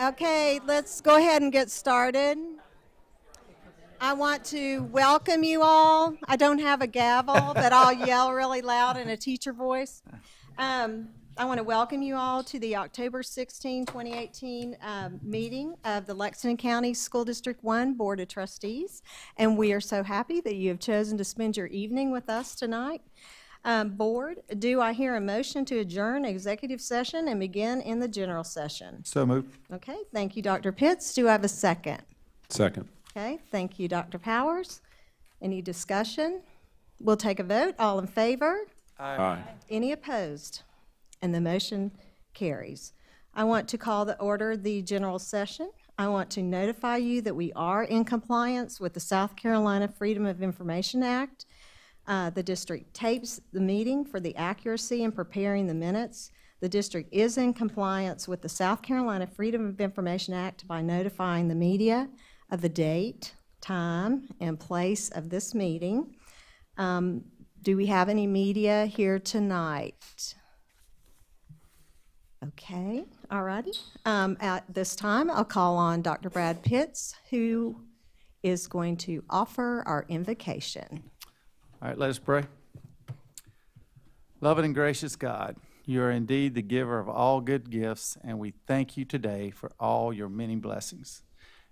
Okay, let's go ahead and get started. I want to welcome you all. I don't have a gavel, but I'll yell really loud in a teacher voice. I want to welcome you all to the October 16, 2018 meeting of the Lexington County School District 1 Board of Trustees. And we are so happy that you have chosen to spend your evening with us tonight. Board, do I hear a motion to adjourn executive session and begin in the general session? So moved. Okay, thank you, Dr. Pitts. Do I have a second? Second. Okay, thank you, Dr. Powers. Any discussion? We'll take a vote. All in favor? Aye. Any opposed? And the motion carries. I want to call to order the general session. I want to notify you that we are in compliance with the South Carolina Freedom of Information Act. The district tapes the meeting for the accuracy in preparing the minutes. The district is in compliance with the South Carolina Freedom of Information Act by notifying the media of the date, time, and place of this meeting. Do we have any media here tonight? Okay, all righty. At this time, I'll call on Dr. Brad Pitts, who is going to offer our invocation. All right, let us pray. Loving and gracious God, you are indeed the giver of all good gifts, and we thank you today for all your many blessings.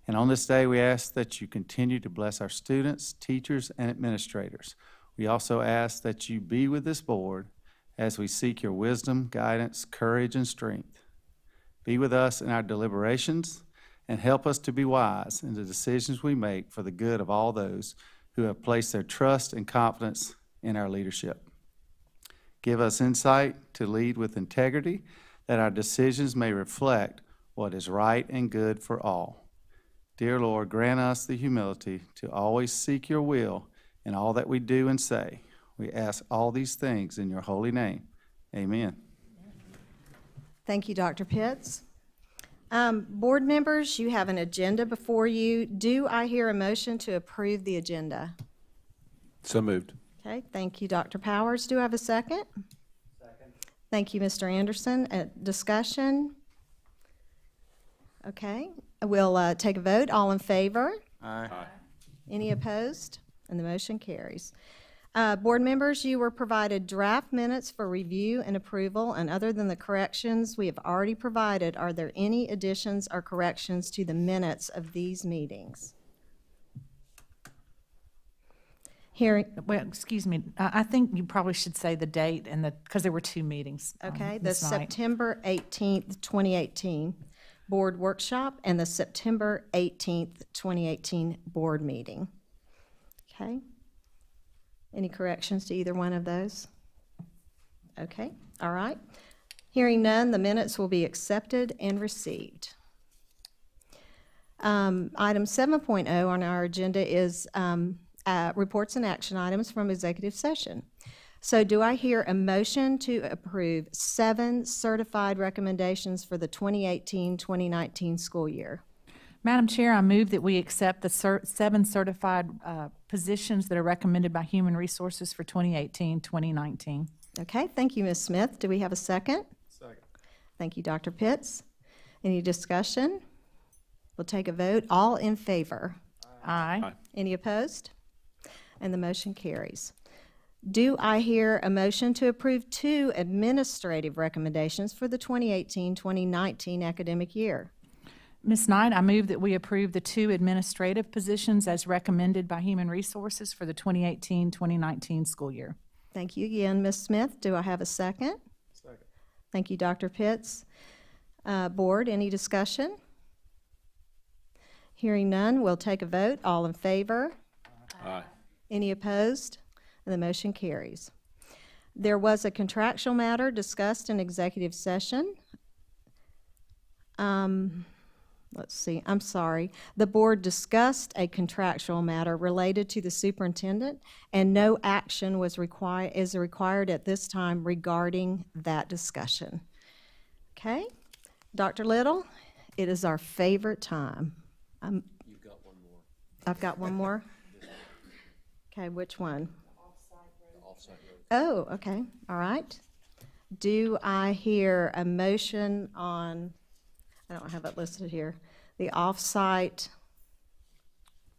And on this day, we ask that you continue to bless our students, teachers, and administrators. We also ask that you be with this board as we seek your wisdom, guidance, courage, and strength. Be with us in our deliberations and help us to be wise in the decisions we make for the good of all those who have placed their trust and confidence in our leadership. Give us insight to lead with integrity, that our decisions may reflect what is right and good for all. Dear Lord, grant us the humility to always seek your will in all that we do and say. We ask all these things in your holy name. Amen. Thank you, Dr. Pitts. Board members, you have an agenda before you. Do I hear a motion to approve the agenda? So moved. Okay, thank you, Dr. Powers. Do I have a second? Second. Thank you, Mr. Anderson. Discussion? Okay, we'll take a vote. All in favor? Aye. Any opposed? And the motion carries. Board members, you were provided draft minutes for review and approval, and other than the corrections we have already provided, are there any additions or corrections to the minutes of these meetings? Well, excuse me, I think you probably should say the date and because there were two meetings. Okay, the this night. September 18th, 2018 board workshop and the September 18th, 2018 board meeting. Okay. Any corrections to either one of those? Okay, all right. Hearing none, the minutes will be accepted and received. Item 7.0 on our agenda is reports and action items from executive session. So do I hear a motion to approve 7 certified recommendations for the 2018-2019 school year? Madam Chair, I move that we accept the 7 certified positions that are recommended by Human Resources for 2018-2019. Okay, thank you, Ms. Smith. Do we have a second? Second. Thank you, Dr. Pitts. Any discussion? We'll take a vote. All in favor? Aye. Aye. Any opposed? And the motion carries. Do I hear a motion to approve 2 administrative recommendations for the 2018-2019 academic year? Ms. Knight, I move that we approve the 2 administrative positions as recommended by Human Resources for the 2018-2019 school year. Thank you again, Ms. Smith. Do I have a second? Second. Thank you, Dr. Pitts. Board, any discussion? Hearing none, we'll take a vote. All in favor? Aye. Any opposed? And the motion carries. There was a contractual matter discussed in executive session. Let's see, I'm sorry. The board discussed a contractual matter related to the superintendent, and no action is required at this time regarding that discussion. Okay, Dr. Little, it is our favorite time. You've got one more. I've got one more. Okay, which one? The off-site road. Oh, okay, all right. Do I hear a motion on I don't have it listed here, the off-site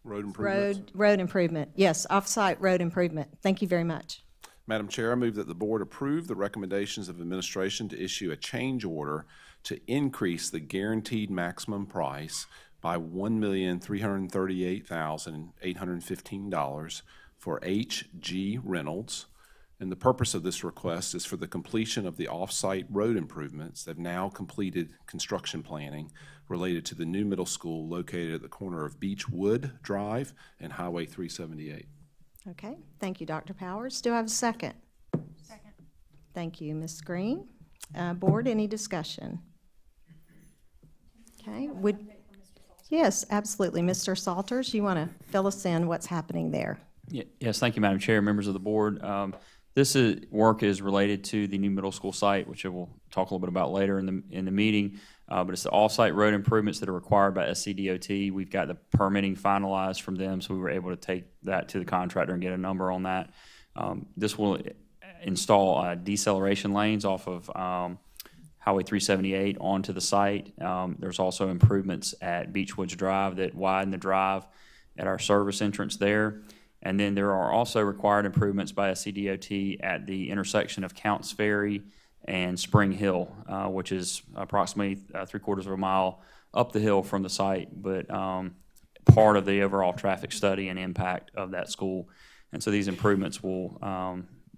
Road improvements. road improvement. Yes, off-site road improvement. Thank you very much. Madam Chair, I move that the board approve the recommendations of administration to issue a change order to increase the guaranteed maximum price by $1,338,815 for H.G. Reynolds. And the purpose of this request is for the completion of the off-site road improvements that have now completed construction planning related to the new middle school located at the corner of Beechwood Drive and Highway 378. Okay, thank you, Dr. Powers. Do I have a second? Second. Thank you, Ms. Green. Board, any discussion? Okay, yes, absolutely. Mr. Salters, you want to fill us in what's happening there? Yes, thank you, Madam Chair, members of the board. This work is related to the new middle school site, which I will talk a little bit about later in the meeting. But it's the off-site road improvements that are required by SCDOT. We've got the permitting finalized from them, so we were able to take that to the contractor and get a number on that. This will install deceleration lanes off of Highway 378 onto the site. There's also improvements at Beechwood Drive that widen the drive at our service entrance there. And then there are also required improvements by SCDOT at the intersection of Counts Ferry and Spring Hill, which is approximately 3/4 of a mile up the hill from the site, but part of the overall traffic study and impact of that school. And so these improvements will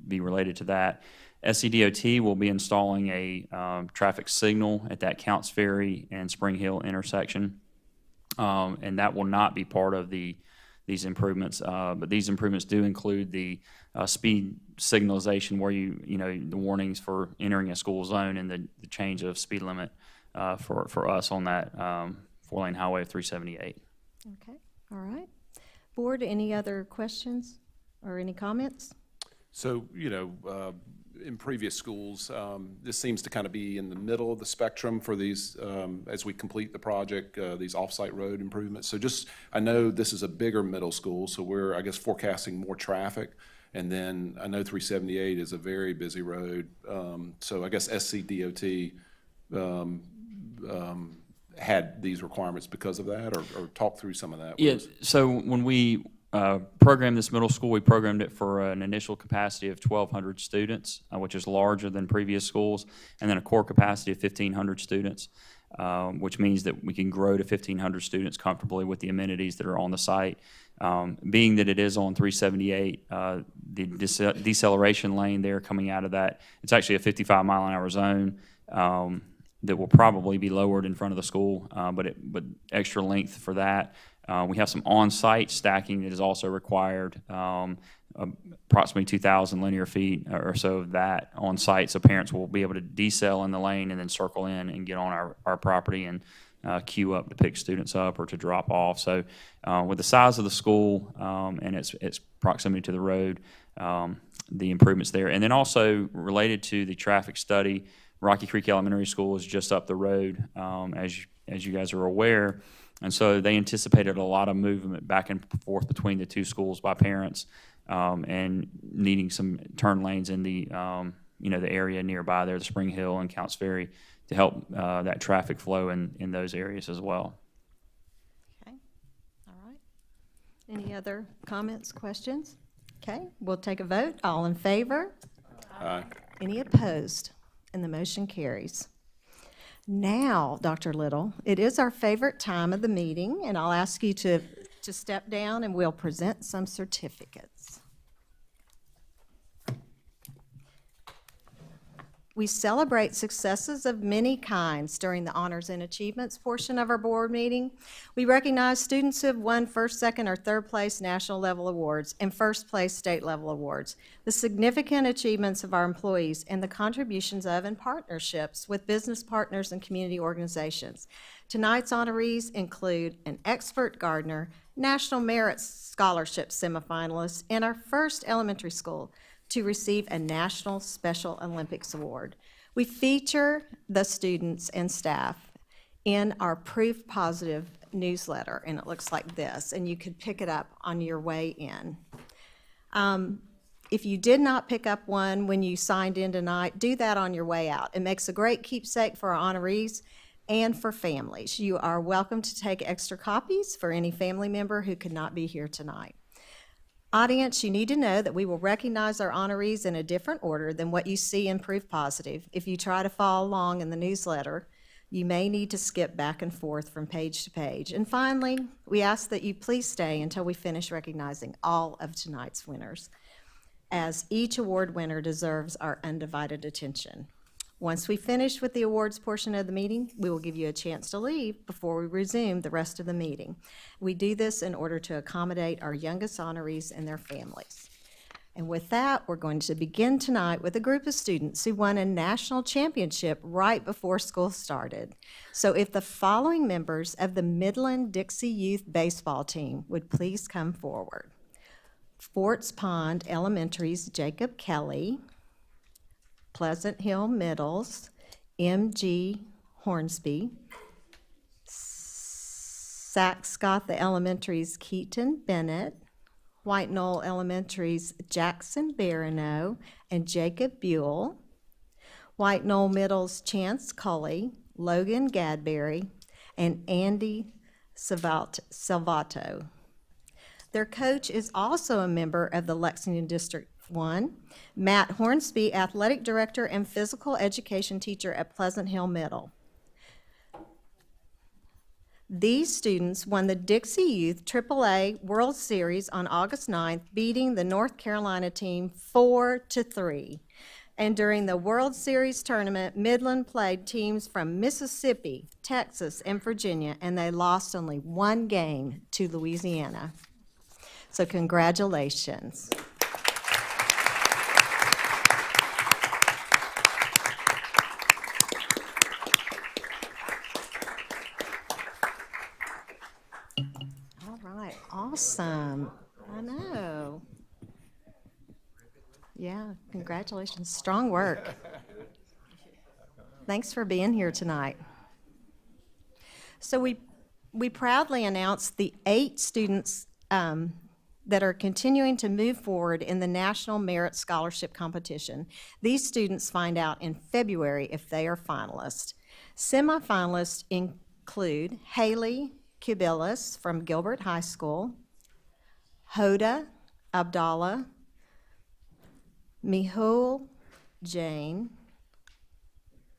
be related to that. SCDOT will be installing a traffic signal at that Counts Ferry and Spring Hill intersection, and that will not be part of these improvements, but these improvements do include the speed signalization where the warnings for entering a school zone and the change of speed limit for us on that 4-lane highway of 378. Okay, all right. Board, any other questions or any comments? So, in previous schools, this seems to kind of be in the middle of the spectrum for these, as we complete the project, these off-site road improvements. So I know this is a bigger middle school, so we're, I guess, forecasting more traffic. And then I know 378 is a very busy road. So I guess SCDOT had these requirements because of that, or talk through some of that. Yeah, so when we programmed this middle school, we programmed it for an initial capacity of 1,200 students, which is larger than previous schools, and then a core capacity of 1,500 students, which means that we can grow to 1,500 students comfortably with the amenities that are on the site. Being that it is on 378, the deceleration lane there coming out of that, it's actually a 55-mile-an-hour zone that will probably be lowered in front of the school, but extra length for that. We have some on-site stacking that is also required, approximately 2,000 linear feet or so of that on-site, so parents will be able to decel in the lane and then circle in and get on our property and queue up to pick students up or to drop off. So with the size of the school and its proximity to the road, the improvements there. And then also related to the traffic study, Rocky Creek Elementary School is just up the road, as you guys are aware. And so they anticipated a lot of movement back and forth between the two schools by parents and needing some turn lanes in the the area nearby there, the Spring Hill and Counts Ferry, to help that traffic flow in those areas as well. Okay, all right. Any other comments, questions? Okay, we'll take a vote. All in favor? Aye. Any opposed? And the motion carries. Now, Dr. Little, it is our favorite time of the meeting, and I'll ask you to step down and we'll present some certificates. We celebrate successes of many kinds during the Honors and Achievements portion of our board meeting. We recognize students who have won first, second, or third place national level awards and first place state level awards, the significant achievements of our employees, and the contributions of and partnerships with business partners and community organizations. Tonight's honorees include an expert gardener, National Merit Scholarship semifinalist, and our first elementary school to receive a National Special Olympics Award. We feature the students and staff in our Proof Positive newsletter, and it looks like this, and you could pick it up on your way in. If you did not pick up one when you signed in tonight, do that on your way out. It makes a great keepsake for our honorees. and for families. You are welcome to take extra copies for any family member who could not be here tonight. Audience, you need to know that we will recognize our honorees in a different order than what you see in Proof Positive. If you try to follow along in the newsletter, you may need to skip back and forth from page to page. And finally, we ask that you please stay until we finish recognizing all of tonight's winners, as each award winner deserves our undivided attention. Once we finish with the awards portion of the meeting, we will give you a chance to leave before we resume the rest of the meeting. We do this in order to accommodate our youngest honorees and their families. And with that, we're going to begin tonight with a group of students who won a national championship right before school started. So if the following members of the Midland Dixie Youth Baseball team would please come forward. Forts Pond Elementary's Jacob Kelly, Pleasant Hill Middle's M.G. Hornsby, Saxcoth Elementary's Keaton Bennett, White Knoll Elementary's Jackson Barano and Jacob Buell, White Knoll Middle's Chance Culley, Logan Gadberry, and Andy Salvato. Their coach is also a member of the Lexington District 1, Matt Hornsby, Athletic Director and Physical Education Teacher at Pleasant Hill Middle. These students won the Dixie Youth AAA World Series on August 9th, beating the North Carolina team 4-3. And during the World Series tournament, Midland played teams from Mississippi, Texas, and Virginia, and they lost only one game to Louisiana. So congratulations. Awesome. I know. Yeah, congratulations. Strong work. Thanks for being here tonight. So we proudly announce the 8 students that are continuing to move forward in the National Merit Scholarship Competition. These students find out in February if they are finalists. Semifinalists include Haley Kubilis from Gilbert High School, Hoda Abdallah, Mihul Jain,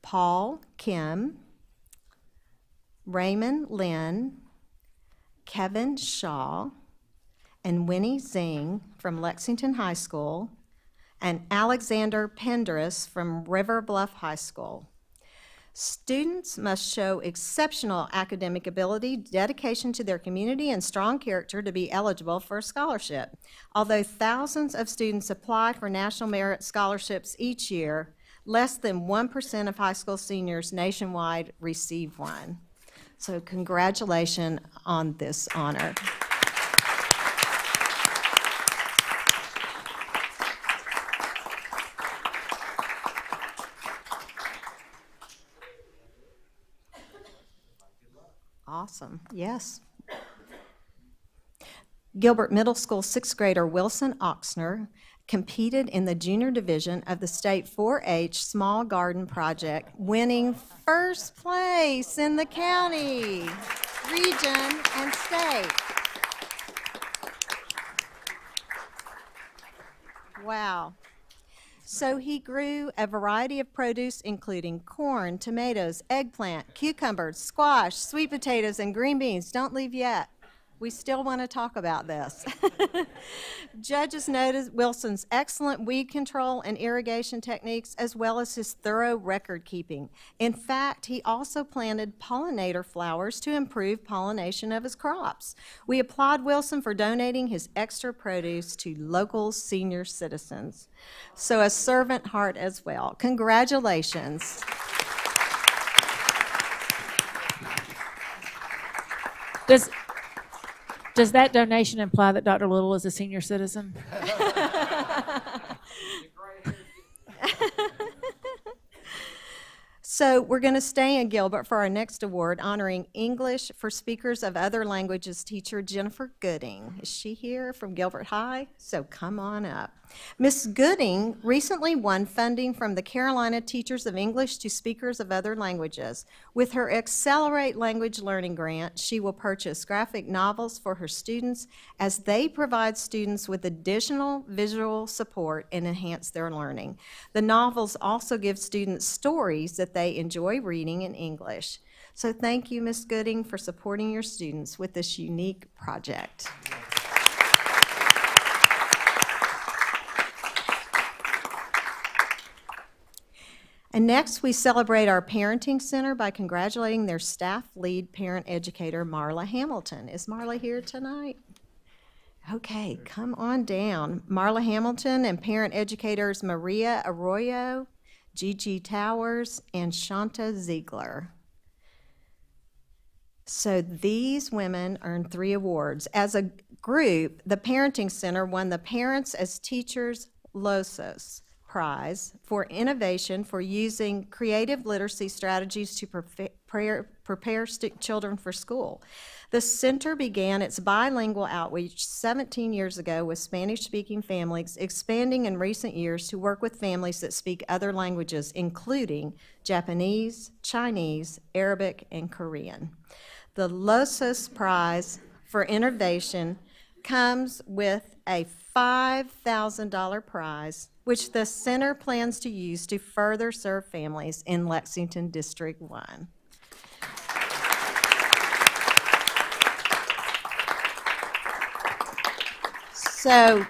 Paul Kim, Raymond Lynn, Kevin Shaw, and Winnie Zing from Lexington High School, and Alexander Pendris from River Bluff High School. Students must show exceptional academic ability, dedication to their community, and strong character to be eligible for a scholarship. Although thousands of students apply for National Merit Scholarships each year, less than 1% of high school seniors nationwide receive one. So congratulations on this honor. Awesome, yes. Gilbert Middle School 6th grader Wilson Ochsner competed in the junior division of the state 4-H Small Garden Project, winning first place in the county, region, and state. Wow. So he grew a variety of produce, including corn, tomatoes, eggplant, cucumbers, squash, sweet potatoes, and green beans. Don't leave yet. We still want to talk about this. Judges noted Wilson's excellent weed control and irrigation techniques, as well as his thorough record keeping. In fact, he also planted pollinator flowers to improve pollination of his crops. We applaud Wilson for donating his extra produce to local senior citizens. So a servant heart as well. Congratulations. Does that donation imply that Dr. Little is a senior citizen? So we're going to stay in Gilbert for our next award, honoring English for Speakers of Other Languages teacher Jennifer Gooding. Is she here from Gilbert High? So come on up. Ms. Gooding recently won funding from the Carolina Teachers of English to Speakers of Other Languages. With her Accelerate Language Learning Grant, she will purchase graphic novels for her students as they provide students with additional visual support and enhance their learning. The novels also give students stories that they enjoy reading in English. So thank you, Ms. Gooding, for supporting your students with this unique project. And next, we celebrate our Parenting Center by congratulating their staff lead parent educator, Marla Hamilton. Is Marla here tonight? Okay, come on down. Marla Hamilton and parent educators Maria Arroyo, Gigi Towers, and Shanta Ziegler. So these women earned 3 awards. As a group, the Parenting Center won the Parents as Teachers LOSOS Prize for innovation for using creative literacy strategies to prepare children for school. The center began its bilingual outreach 17 years ago with Spanish-speaking families, expanding in recent years to work with families that speak other languages, including Japanese, Chinese, Arabic, and Korean. The LOSOS Prize for Innovation comes with a $5,000 prize, which the center plans to use to further serve families in Lexington District 1. So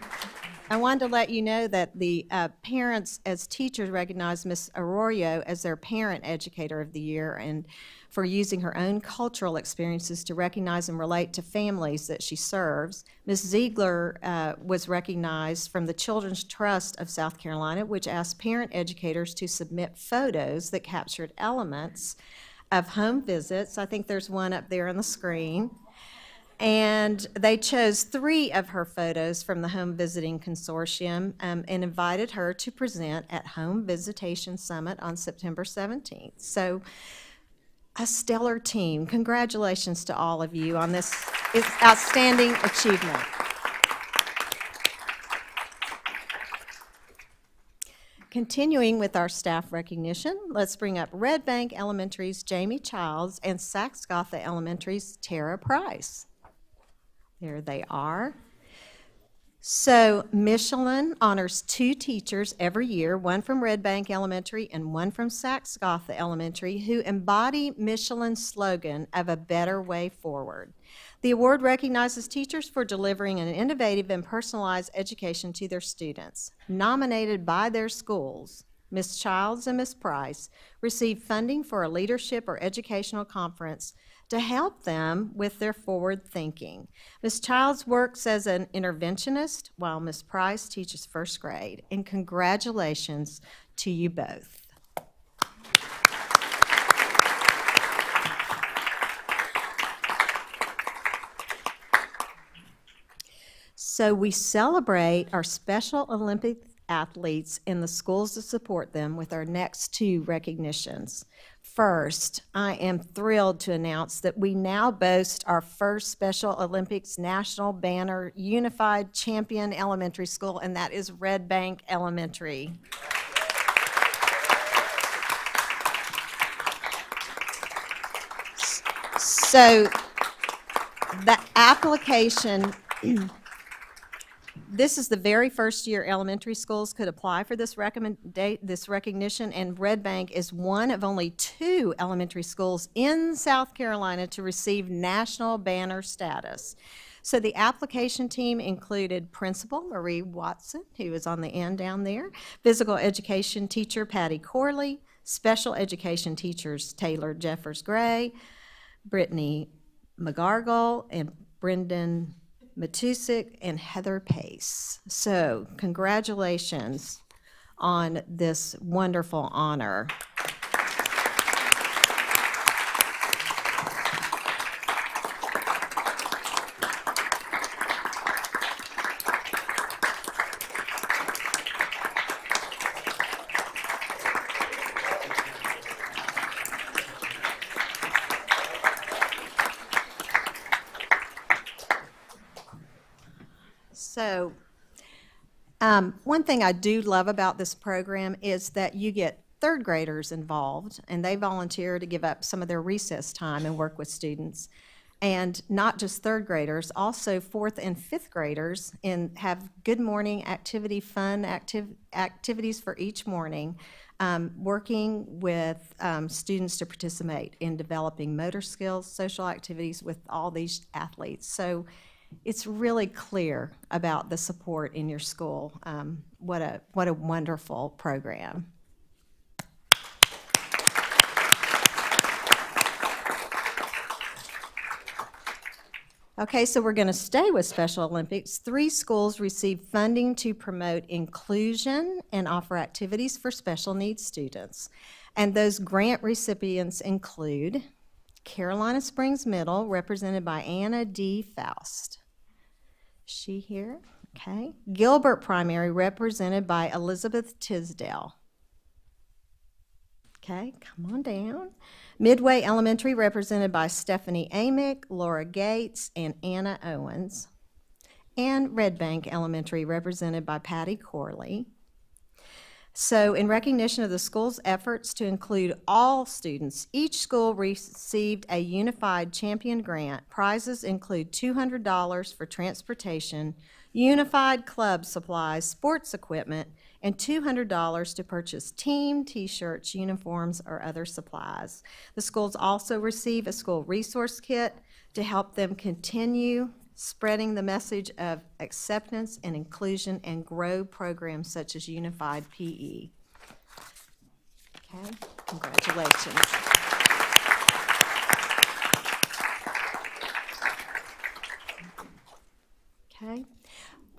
I wanted to let you know that the parents as teachers recognized Ms. Arroyo as their Parent Educator of the Year and for using her own cultural experiences to recognize and relate to families that she serves. Ms. Ziegler was recognized from the Children's Trust of South Carolina, which asked parent educators to submit photos that captured elements of home visits. I think there's one up there on the screen. And they chose 3 of her photos from the Home Visiting Consortium and invited her to present at Home Visitation Summit on September 17th. So a stellar team. Congratulations to all of you on this outstanding achievement. Continuing with our staff recognition, let's bring up Red Bank Elementary's Jamie Childs and Saxgotha Elementary's Tara Price. There they are. So Michelin honors 2 teachers every year, one from Red Bank Elementary and one from Saxgotha Elementary, who embody Michelin's slogan of a better way forward. The award recognizes teachers for delivering an innovative and personalized education to their students. Nominated by their schools, Ms. Childs and Ms. Price received funding for a leadership or educational conference to help them with their forward thinking. Ms. Childs works as an interventionist while Ms. Price teaches first grade. And congratulations to you both. So we celebrate our Special Olympic athletes and the schools that support them with our next 2 recognitions. First, I am thrilled to announce that we now boast our first Special Olympics National Banner Unified Champion Elementary School, and that is Red Bank Elementary. So the application this is the very first year elementary schools could apply for this recognition, and Red Bank is one of only 2 elementary schools in South Carolina to receive national banner status. So the application team included Principal Marie Watson, who is on the end down there, physical education teacher Patty Corley, special education teachers Taylor Jeffers Gray, Brittany McGargle, and Brendan Matusik, and Heather Pace. So congratulations on this wonderful honor. So one thing I do love about this program is that you get third graders involved, and they volunteer to give up some of their recess time and work with students. And not just third graders, also fourth and fifth graders, and have good morning activity, fun activities for each morning, working with students to participate in developing motor skills, social activities with all these athletes. So it's really clear about the support in your school. What a wonderful program. Okay, so we're going to stay with Special Olympics. 3 schools received funding to promote inclusion and offer activities for special needs students. And those grant recipients include Carolina Springs Middle, represented by Anna D. Faust. Is she here? Okay. Gilbert Primary, represented by Elizabeth Tisdale. Okay, come on down. Midway Elementary, represented by Stephanie Amick, Laura Gates, and Anna Owens. And Red Bank Elementary, represented by Patty Corley. So in recognition of the school's efforts to include all students, each school received a unified champion grant. Prizes include $200 for transportation, unified club supplies, sports equipment, and $200 to purchase team T-shirts, uniforms, or other supplies. The schools also receive a school resource kit to help them continue spreading the message of acceptance and inclusion and grow programs such as Unified PE. Okay, congratulations. Okay.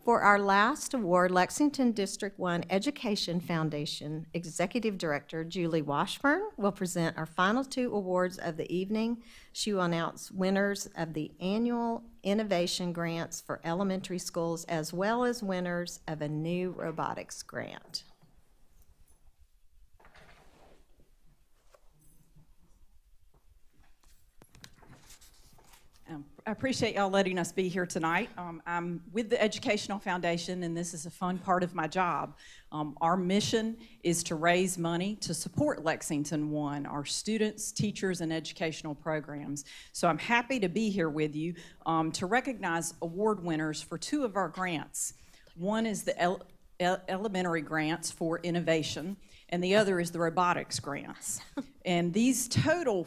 For our last award, Lexington District 1 Education Foundation Executive Director Julie Washburn will present our final 2 awards of the evening. She will announce winners of the annual innovation grants for elementary schools, as well as winners of a new robotics grant. I appreciate y'all letting us be here tonight. I'm with the Educational Foundation, and this is a fun part of my job. Our mission is to raise money to support Lexington 1, our students, teachers, and educational programs. So I'm happy to be here with you to recognize award winners for 2 of our grants. One is the elementary grants for innovation, and the other is the robotics grants. And these total,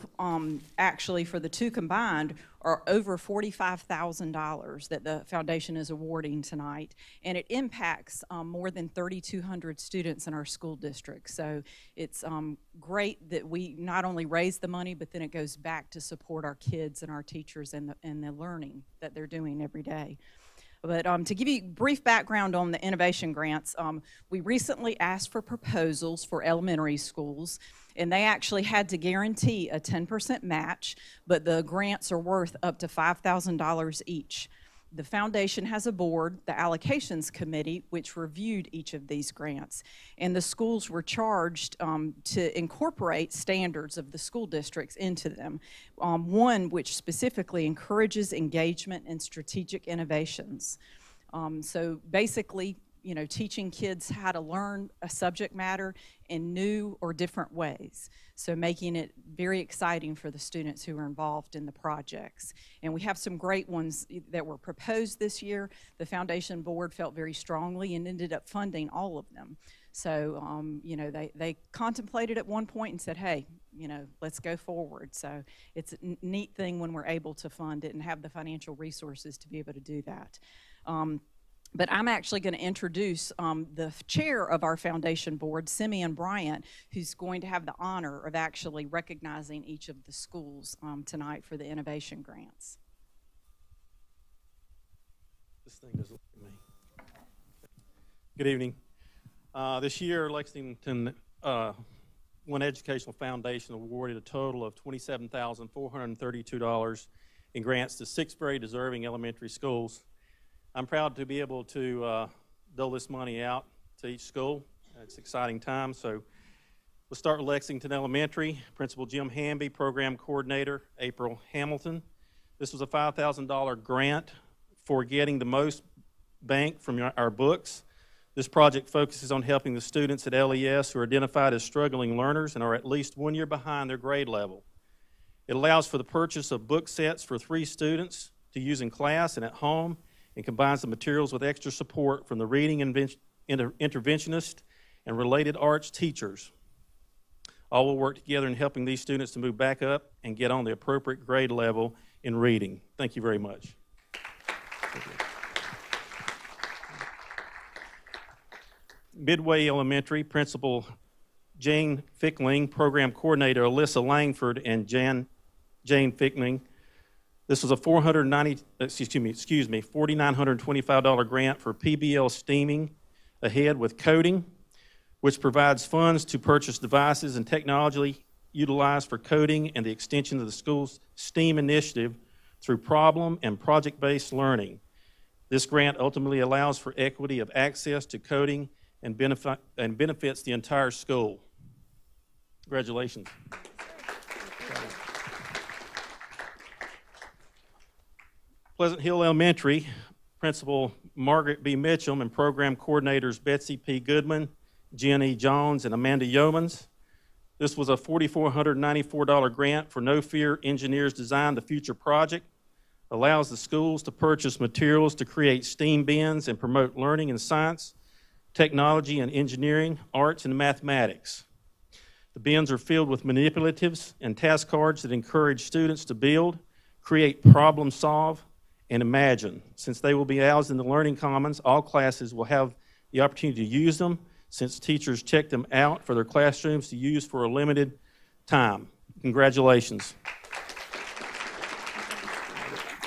actually, for the 2 combined, are over $45,000 that the foundation is awarding tonight. And it impacts more than 3,200 students in our school district. So it's great that we not only raise the money, but then it goes back to support our kids and our teachers and the learning that they're doing every day. But to give you brief background on the innovation grants, we recently asked for proposals for elementary schools, and they actually had to guarantee a 10% match, but the grants are worth up to $5,000 each. The foundation has a board, the allocations committee, which reviewed each of these grants, and the schools were charged to incorporate standards of the school districts into them. One which specifically encourages engagement and strategic innovations. So basically, you know, teaching kids how to learn a subject matter in new or different ways. So making it very exciting for the students who are involved in the projects. And we have some great ones that were proposed this year. The foundation board felt very strongly and ended up funding all of them. So, you know, they contemplated at one point and said, hey, you know, let's go forward. So it's a neat thing when we're able to fund it and have the financial resources to be able to do that. But I'm actually going to introduce the chair of our foundation board, Simeon Bryant, who's going to have the honor of actually recognizing each of the schools tonight for the innovation grants. This thing doesn't look at me. Good evening. This year, Lexington One Educational Foundation awarded a total of $27,432 in grants to 6 very deserving elementary schools. I'm proud to be able to dole this money out to each school. It's an exciting time. So we'll start with Lexington Elementary. Principal Jim Hamby, Program Coordinator April Hamilton. This was a $5,000 grant for getting the most bank from our books. This project focuses on helping the students at LES who are identified as struggling learners and are at least 1 year behind their grade level. It allows for the purchase of book sets for 3 students to use in class and at home, and combines the materials with extra support from the reading interventionist and related arts teachers. All will work together in helping these students to move back up and get on the appropriate grade level in reading. Thank you very much. Midway Elementary, Principal Jane Fickling, Program Coordinator Alyssa Langford, and Jane Fickling. This was a $4,925 grant for PBL Steaming Ahead with Coding, which provides funds to purchase devices and technology utilized for coding and the extension of the school's STEAM initiative through problem and project-based learning. This grant ultimately allows for equity of access to coding and benefits the entire school. Congratulations. Pleasant Hill Elementary, Principal Margaret B. Mitchell and Program Coordinators Betsy P. Goodman, Jen E. Jones, and Amanda Yeomans. This was a $4,494 grant for No Fear Engineers Design the Future project. Allows the schools to purchase materials to create STEAM bins and promote learning in science, technology, and engineering, arts, and mathematics. The bins are filled with manipulatives and task cards that encourage students to build, create, problem solve, and imagine. Since they will be housed in the Learning Commons, all classes will have the opportunity to use them since teachers check them out for their classrooms to use for a limited time. Congratulations.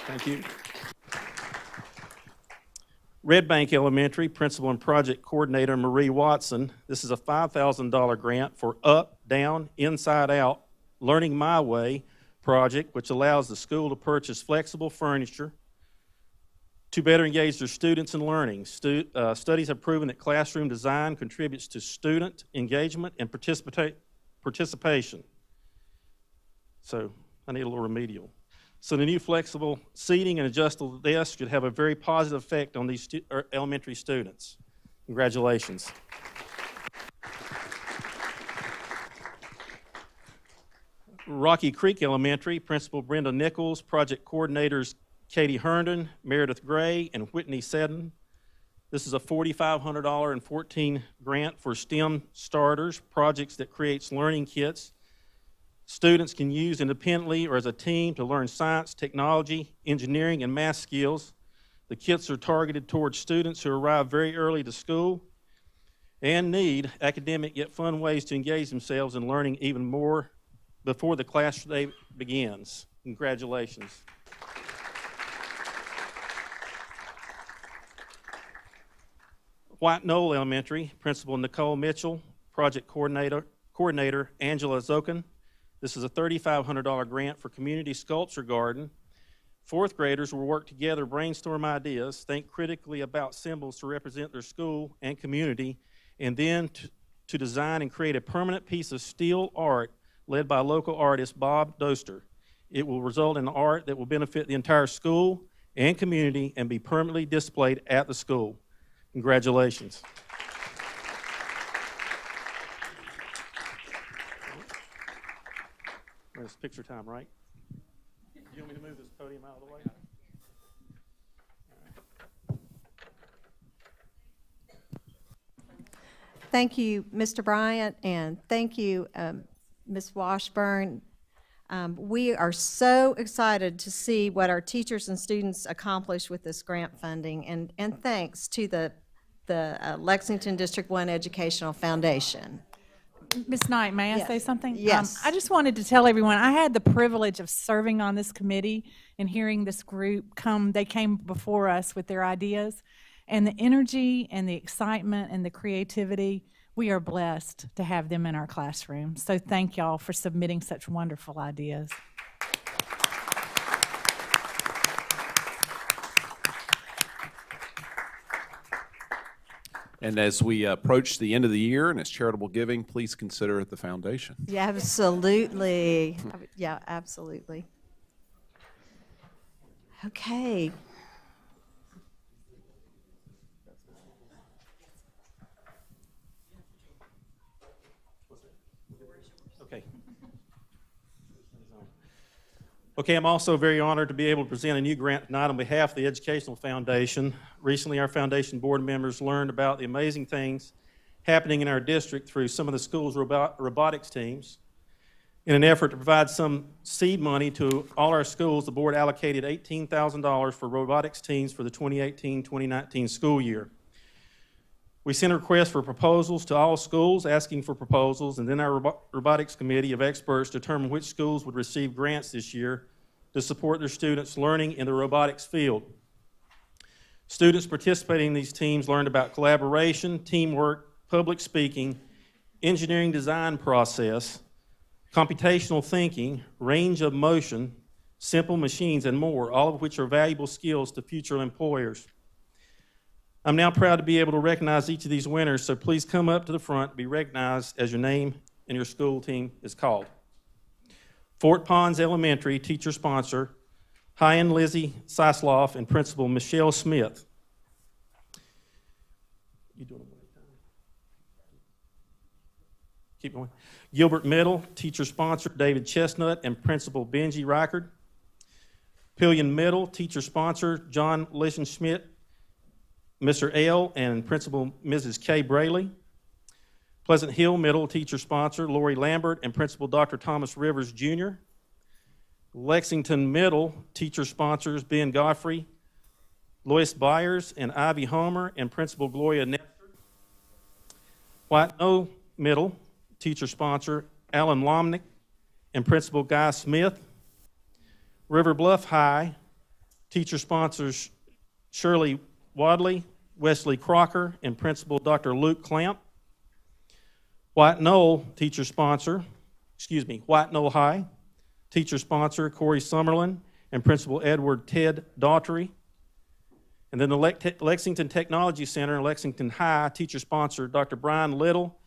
Thank you. Red Bank Elementary, Principal and Project Coordinator Marie Watson. This is a $5,000 grant for Up, Down, Inside Out, Learning My Way project, which allows the school to purchase flexible furniture to better engage their students in learning. Studies have proven that classroom design contributes to student engagement and participation. So I need a little remedial. So the new flexible seating and adjustable desks should have a very positive effect on these elementary students. Congratulations. Rocky Creek Elementary, Principal Brenda Nichols, Project Coordinators Katie Herndon, Meredith Gray, and Whitney Seddon. This is a $4,514 grant for STEM starters, projects that creates learning kits students can use independently or as a team to learn science, technology, engineering, and math skills. The kits are targeted towards students who arrive very early to school and need academic yet fun ways to engage themselves in learning even more before the class day begins. Congratulations. White Knoll Elementary, Principal Nicole Mitchell, Project Coordinator Angela Zokin. This is a $3,500 grant for Community Sculpture Garden. Fourth graders will work together, brainstorm ideas, think critically about symbols to represent their school and community, and then to design and create a permanent piece of steel art led by local artist Bob Doster. It will result in art that will benefit the entire school and community and be permanently displayed at the school. Congratulations. It's picture time, right? Do you want me to move this podium out of the way? Thank you, Mr. Bryant, and thank you, Ms. Washburn. We are so excited to see what our teachers and students accomplish with this grant funding, and thanks to the Lexington District 1 Educational Foundation. Ms. Knight, may I say something? Yes. I just wanted to tell everyone, I had the privilege of serving on this committee and hearing this group they came before us with their ideas, and the energy and the excitement and the creativity, we are blessed to have them in our classroom. So thank y'all for submitting such wonderful ideas. And as we approach the end of the year and it's charitable giving, please consider the foundation. Yeah, absolutely. Yeah, absolutely. Okay. Okay, I'm also very honored to be able to present a new grant tonight on behalf of the Educational Foundation. Recently, our foundation board members learned about the amazing things happening in our district through some of the school's robotics teams. In an effort to provide some seed money to all our schools, the board allocated $18,000 for robotics teams for the 2018-2019 school year. We sent a request for proposals to all schools asking for proposals, and then our robotics committee of experts determined which schools would receive grants this year to support their students learning in the robotics field. Students participating in these teams learned about collaboration, teamwork, public speaking, engineering design process, computational thinking, range of motion, simple machines, and more, all of which are valuable skills to future employers. I'm now proud to be able to recognize each of these winners, so please come up to the front to be recognized as your name and your school team is called. Fort Ponds Elementary, teacher sponsor, Hyan Lizzie Sisloff and Principal Michelle Smith. You doing it? Keep going. Gilbert Middle, teacher sponsor, David Chestnut and Principal Benji Reichard. Pillion Middle, teacher sponsor, John Lichtenschmidt, Mr. L. and Principal Mrs. K. Braley. Pleasant Hill Middle, teacher sponsor, Lori Lambert and Principal Dr. Thomas Rivers, Jr. Lexington Middle, teacher sponsors, Ben Godfrey, Lois Byers and Ivy Homer and Principal Gloria Nestor. White Knoll Middle, teacher sponsor, Alan Lomnick and Principal Guy Smith. River Bluff High, teacher sponsors, Shirley Wadley, Wesley Crocker, and Principal Dr. Luke Clamp. White Knoll teacher sponsor, White Knoll High, teacher sponsor Corey Summerlin and Principal Edward Ted Daughtry. And then the Lexington Technology Center in Lexington High, teacher sponsor Dr. Brian Little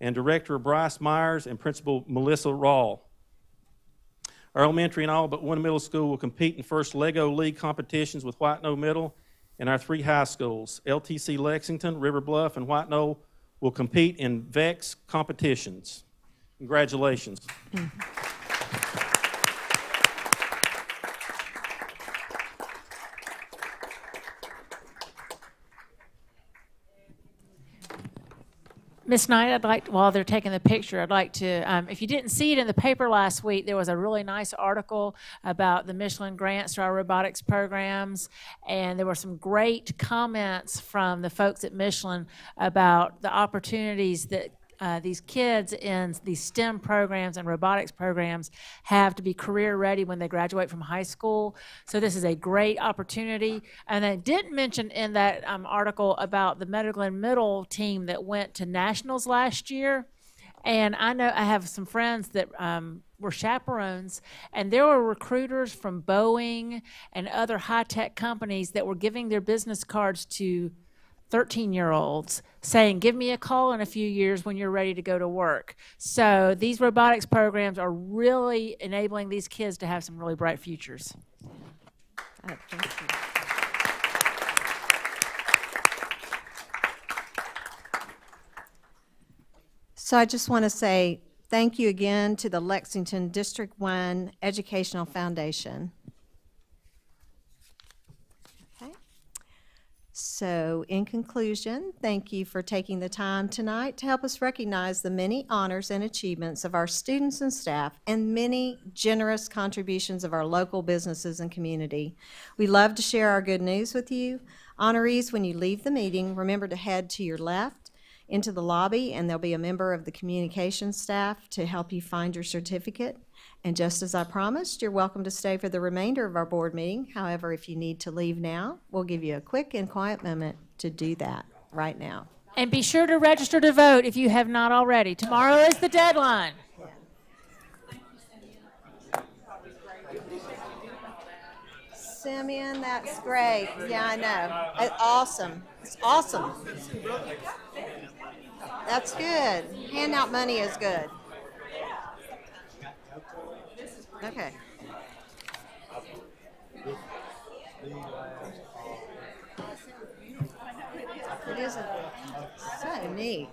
and Director Bryce Myers and Principal Melissa Rawl. Our elementary and all but one middle school will compete in first Lego League competitions with White Knoll Middle, and our three high schools, LTC Lexington, River Bluff, and White Knoll, will compete in VEX competitions. Congratulations. Miss Knight, I'd like, while they're taking the picture, I'd like to, if you didn't see it in the paper last week, there was a really nice article about the Michelin grants to our robotics programs, and there were some great comments from the folks at Michelin about the opportunities that these kids in these STEM programs and robotics programs have to be career ready when they graduate from high school. So this is a great opportunity. And I didn't mention in that article about the Midland Middle team that went to nationals last year. And I know I have some friends that were chaperones, and there were recruiters from Boeing and other high-tech companies that were giving their business cards to 13-year-olds saying, give me a call in a few years when you're ready to go to work. So these robotics programs are really enabling these kids to have some really bright futures. Thank you. So I just want to say thank you again to the Lexington District 1 Educational Foundation. So in conclusion, thank you for taking the time tonight to help us recognize the many honors and achievements of our students and staff and many generous contributions of our local businesses and community. We love to share our good news with you. Honorees, when you leave the meeting, remember to head to your left into the lobby, and there'll be a member of the communications staff to help you find your certificate. And just as I promised, you're welcome to stay for the remainder of our board meeting. However, if you need to leave now, we'll give you a quick and quiet moment to do that right now. And be sure to register to vote if you have not already. Tomorrow is the deadline. Simeon, that's great. Yeah, I know. It's awesome. It's awesome. That's good. Handout money is good. Okay. It is so neat.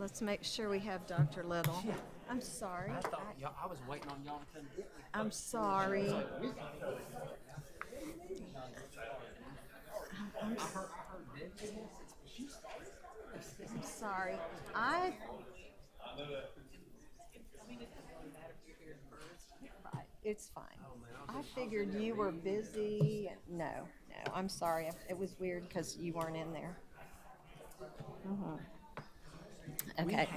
Let's make sure we have Dr. Little. I'm sorry. I was waiting on y'all to come get me. I'm sorry. I'm sorry. It's fine. I figured you were busy. No, I'm sorry. It was weird because you weren't in there. Okay.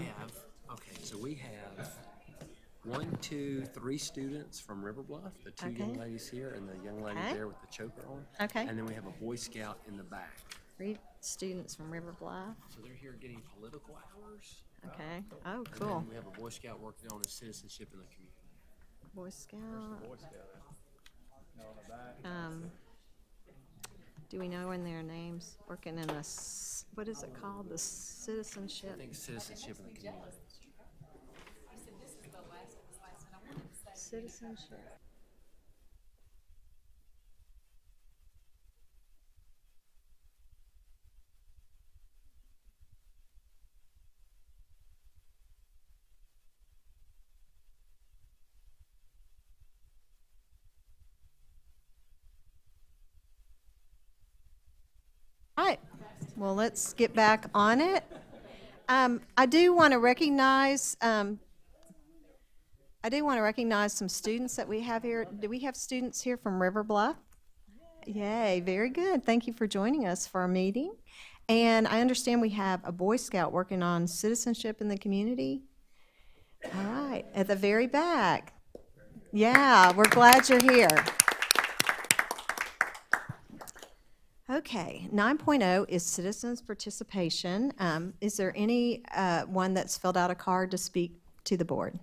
We have 1, 2, 3 students from River Bluff, the 2 young ladies here and the young lady there with the choker on. Okay. And then we have a Boy Scout in the back. 3 students from River Bluff. So they're here getting political hours. Okay. Oh, cool. And then we have a Boy Scout working on his citizenship in the community. Boy Scout. Do we know in their names? Working in a, what is it called? The citizenship? I think citizenship in the community. Citizenship. All right, well, let's get back on it. I do want to recognize some students that we have here. Do we have students here from River Bluff? Yay, very good. Thank you for joining us for our meeting. And I understand we have a Boy Scout working on citizenship in the community. All right, at the very back. Yeah, we're glad you're here. Okay, 9.0 is citizens' participation. Is there any one that's filled out a card to speak to the board?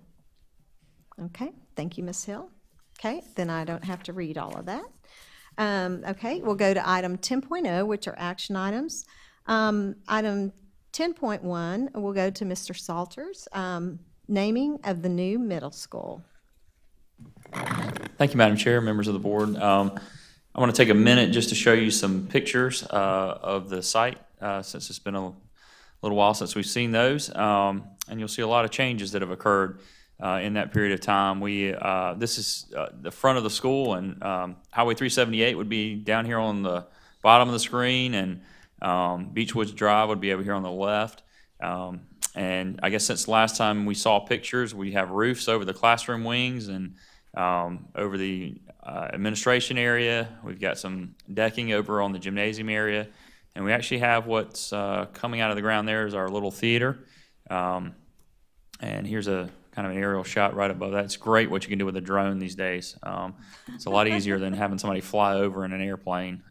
Okay, thank you, Ms. Hill. Okay, then I don't have to read all of that. Okay, we'll go to item 10.0, which are action items. Item 10.1, we'll go to Mr. Salters, naming of the new middle school. Thank you, Madam Chair, members of the board. I want to take a minute just to show you some pictures of the site since it's been a little while since we've seen those. And you'll see a lot of changes that have occurred in that period of time. This is the front of the school, and Highway 378 would be down here on the bottom of the screen, and Beechwood Drive would be over here on the left. And I guess since the last time we saw pictures, we have roofs over the classroom wings and over the administration area. We've got some decking over on the gymnasium area, and we actually have what's coming out of the ground there is our little theater. And here's a kind of an aerial shot right above that. It's great what you can do with a drone these days. It's a lot easier than having somebody fly over in an airplane.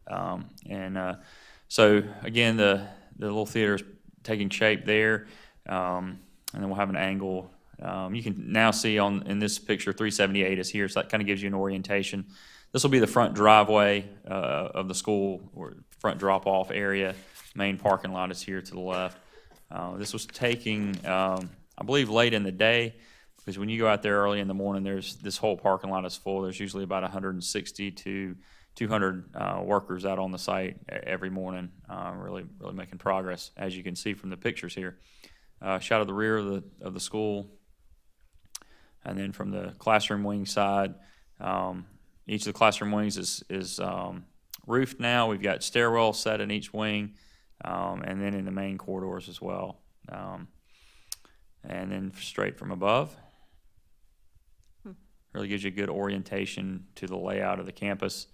So again, the little theater is taking shape there, and then we'll have an angle. You can now see in this picture 378 is here, so that kind of gives you an orientation. This will be the front driveway of the school, or front drop-off area. Main parking lot is here to the left. This was taking, I believe, late in the day, because when you go out there early in the morning, this whole parking lot is full. There's usually about 160 to 200 workers out on the site every morning, really making progress, as you can see from the pictures here. Shot of the rear of the school. And then from the classroom wing side, each of the classroom wings is roofed now. We've got stairwells set in each wing, and then in the main corridors as well. And then straight from above. Really gives you a good orientation to the layout of the campus.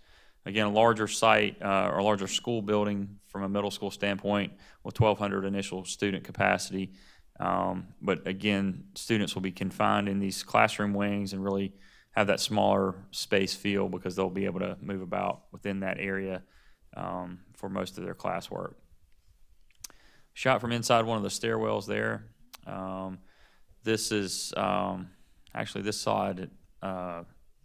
Again, a larger site, or a larger school building from a middle school standpoint with 1,200 initial student capacity. But again, students will be confined in these classroom wings and really have that smaller space feel because they'll be able to move about within that area for most of their classwork. Shot from inside one of the stairwells there. This is actually this side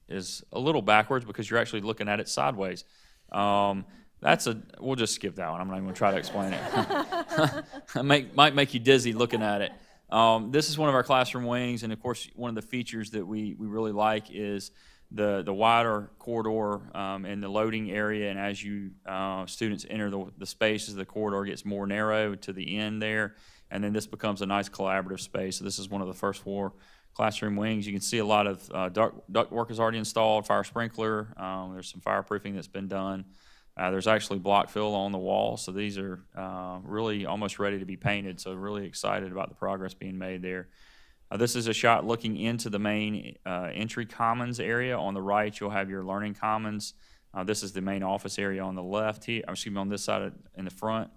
is a little backwards because you're actually looking at it sideways. We'll just skip that one. I'm not even going to try to explain it. Might make you dizzy looking at it. This is one of our classroom wings, and of course, one of the features that we really like is the wider corridor in the loading area, and as you students enter the spaces, the corridor gets more narrow to the end there, and then this becomes a nice collaborative space. So this is one of the first 4 classroom wings. You can see a lot of duct work is already installed, fire sprinkler. There's some fireproofing that's been done. There's actually block fill on the wall, so these are really almost ready to be painted, so really excited about the progress being made there. This is a shot looking into the main entry commons area. On the right, you'll have your learning commons. This is the main office area on the left here, excuse me, on this side in the front.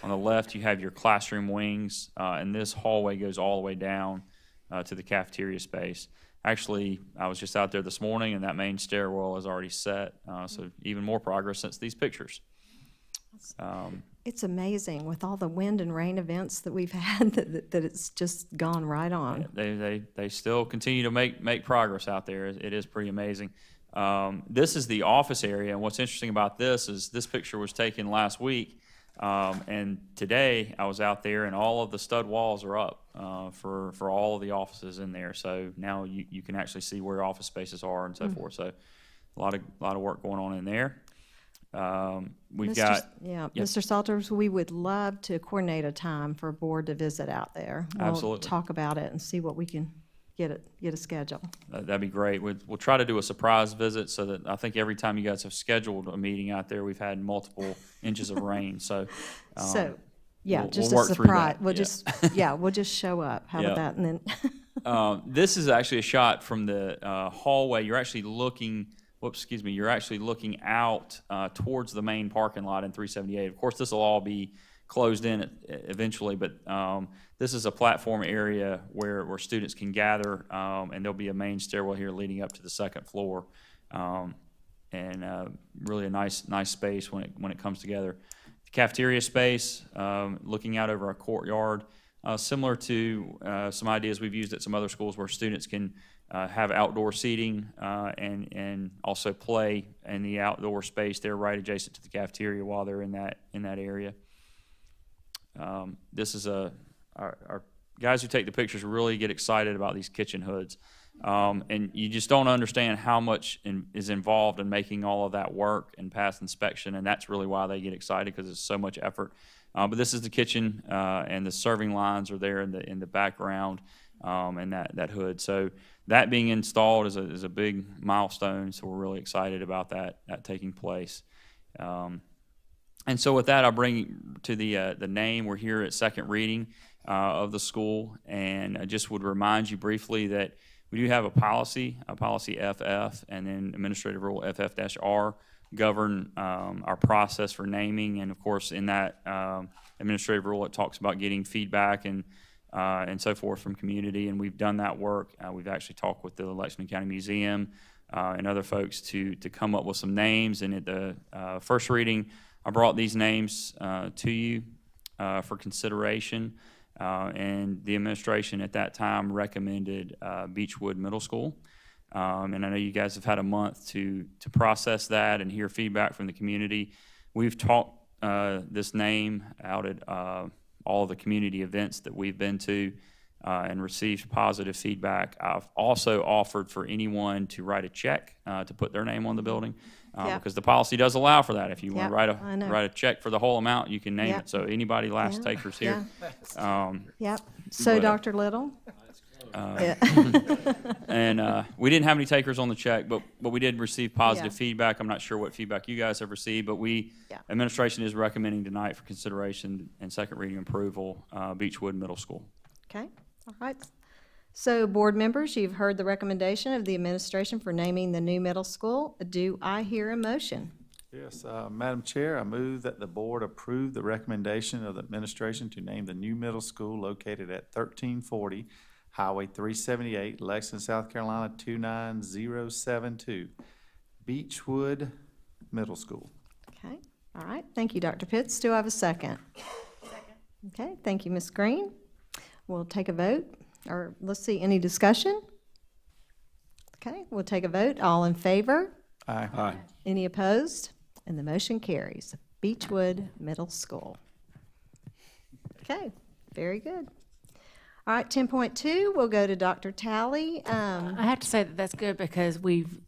On the left, you have your classroom wings, and this hallway goes all the way down to the cafeteria space. Actually, I was just out there this morning, and that main stairwell is already set, so even more progress since these pictures. It's amazing with all the wind and rain events that we've had that it's just gone right on. They still continue to make progress out there. It is pretty amazing. This is the office area, and what's interesting about this is this picture was taken last week, and today I was out there, and all of the stud walls are up for all of the offices in there. So now you can actually see where office spaces are and so forth. So a lot of work going on in there. We've got Mr. Salters, we would love to coordinate a time for a board to visit out there. We'll absolutely talk about it and see what we can get a schedule. That'd be great. We'll try to do a surprise visit, so that I think every time you guys have scheduled a meeting out there, we've had multiple inches of rain. So yeah, we'll just work a surprise. We'll just show up. How about that? And then this is actually a shot from the hallway. You're actually looking. You're actually looking out towards the main parking lot in 378. Of course, this will all be closed in eventually, but this is a platform area where students can gather, and there'll be a main stairwell here leading up to the second floor, and really a nice space when it comes together. The cafeteria space, looking out over a courtyard, similar to some ideas we've used at some other schools where students can have outdoor seating and also play in the outdoor space there right adjacent to the cafeteria while they're in that area. This is our guys who take the pictures really get excited about these kitchen hoods. And you just don't understand how much is involved in making all of that work and pass inspection, and that's really why they get excited, because it's so much effort. But this is the kitchen, and the serving lines are there in the background, and that hood. So that being installed is a big milestone, so we're really excited about that taking place. And so with that, I'll bring you to the name. We're here at second reading of the school, and I just would remind you briefly that we do have a policy FF, and then Administrative Rule FF-R govern our process for naming. And of course, in that Administrative Rule, it talks about getting feedback and so forth from community, and we've done that work. We've actually talked with the Lexington County Museum and other folks to come up with some names. And at the first reading, I brought these names to you for consideration, and the administration at that time recommended Beechwood Middle School. And I know you guys have had a month to process that and hear feedback from the community. We've talked this name out at all of the community events that we've been to and received positive feedback. I've also offered for anyone to write a check to put their name on the building, because the policy does allow for that. If you want to write a check for the whole amount, you can name it. So anybody last takers here. So Dr. Little? And we didn't have any takers on the check, but we did receive positive feedback. I'm not sure what feedback you guys have received, but administration is recommending tonight for consideration and second reading approval, Beechwood Middle School. Okay, all right. So board members, you've heard the recommendation of the administration for naming the new middle school. Do I hear a motion? Yes, Madam Chair, I move that the board approve the recommendation of the administration to name the new middle school located at 1340 Highway 378, Lexington, South Carolina 29072, Beechwood Middle School. Okay, all right. Thank you, Dr. Pitts. Do I have a second? Second. Okay, thank you, Ms. Green. We'll take a vote, or let's see, any discussion? Okay, we'll take a vote. All in favor? Aye. Aye. Any opposed? And the motion carries. Beechwood Middle School. Okay, very good. All right, 10.2, we'll go to Dr. Talley. I have to say that that's good because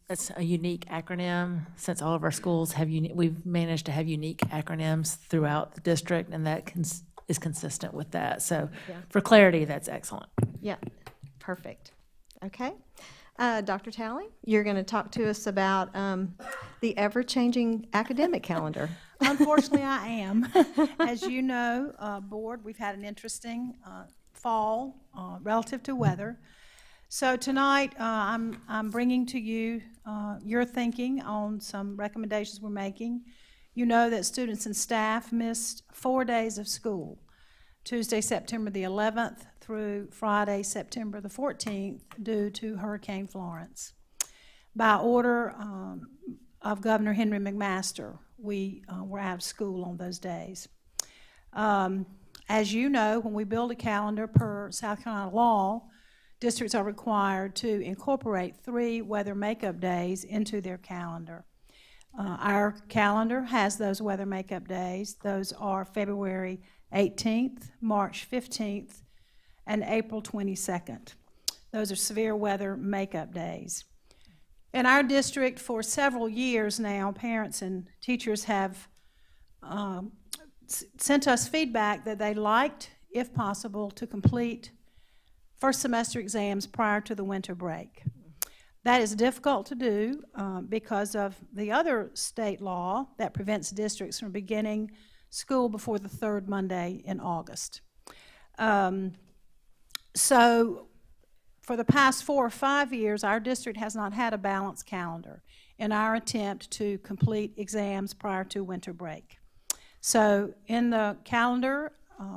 that's a unique acronym. Since all of our schools have we've managed to have unique acronyms throughout the district, and that is consistent with that. So for clarity, that's excellent. Yeah, perfect. Okay. Dr. Talley, you're going to talk to us about the ever-changing academic calendar. Unfortunately, I am. As you know, Board, we've had an interesting fall relative to weather. So tonight, I'm bringing to you your thinking on some recommendations we're making. You know that students and staff missed 4 days of school, Tuesday, September the 11th through Friday, September the 14th, due to Hurricane Florence. By order of Governor Henry McMaster, we were out of school on those days. As you know, when we build a calendar per South Carolina law, districts are required to incorporate 3 weather makeup days into their calendar. Our calendar has those weather makeup days. Those are February 18th, March 15th, and April 22nd. Those are severe weather makeup days. In our district, for several years now, parents and teachers have sent us feedback that they liked, if possible, to complete first semester exams prior to the winter break. That is difficult to do because of the other state law that prevents districts from beginning school before the 3rd Monday in August. So for the past 4 or 5 years, our district has not had a balanced calendar in our attempt to complete exams prior to winter break. So in the calendar,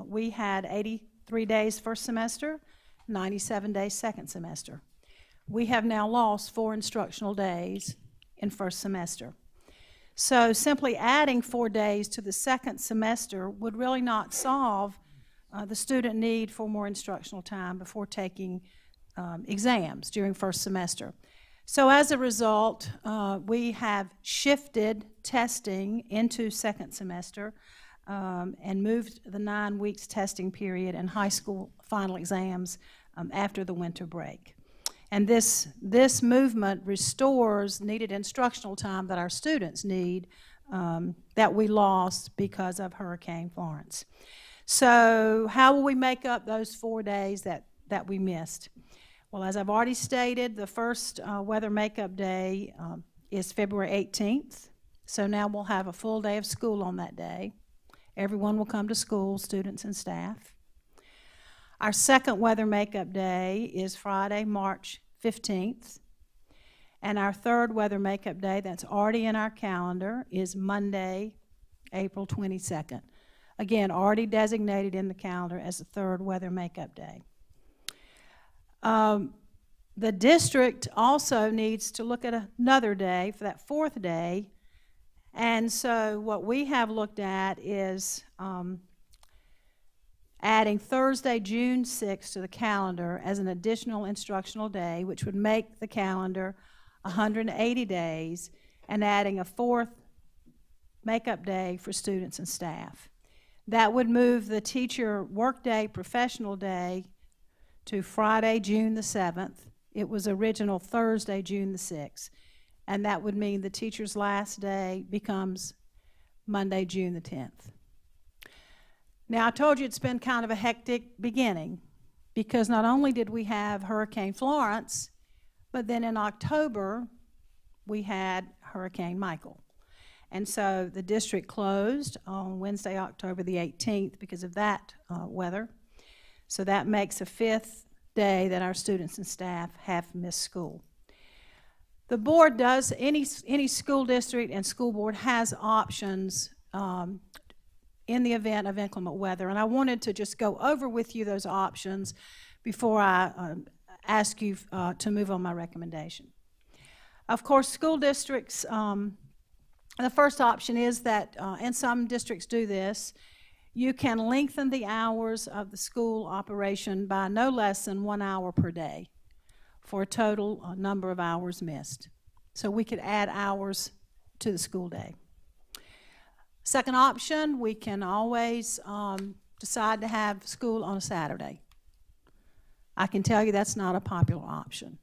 we had 83 days first semester, 97 days second semester. We have now lost 4 instructional days in first semester. So simply adding 4 days to the second semester would really not solve the student need for more instructional time before taking exams during first semester. So as a result, we have shifted testing into second semester and moved the 9 weeks testing period and high school final exams after the winter break. And this movement restores needed instructional time that our students need that we lost because of Hurricane Florence. So how will we make up those 4 days that we missed? Well, as I've already stated, the first weather makeup day is February 18th. So now we'll have a full day of school on that day. Everyone will come to school, students and staff. Our second weather makeup day is Friday, March 15th. And our third weather makeup day that's already in our calendar is Monday, April 22nd. Again, already designated in the calendar as the third weather makeup day. The district also needs to look at another day for that 4th day. And so what we have looked at is adding Thursday, June 6th to the calendar as an additional instructional day, which would make the calendar 180 days, and adding a 4th makeup day for students and staff. That would move the teacher workday professional day to Friday, June the 7th. It was original Thursday, June the 6th. And that would mean the teacher's last day becomes Monday, June the 10th. Now, I told you it's been kind of a hectic beginning because not only did we have Hurricane Florence, but then in October, we had Hurricane Michael. And so the district closed on Wednesday, October the 18th because of that weather. So that makes a 5th day that our students and staff have missed school. The board does, any school district and school board has options in the event of inclement weather. And I wanted to just go over with you those options before I ask you to move on my recommendation. Of course, school districts, the first option is that, and some districts do this, you can lengthen the hours of the school operation by no less than 1 hour per day for a total number of hours missed. So we could add hours to the school day. Second option, we can always decide to have school on a Saturday. I can tell you that's not a popular option.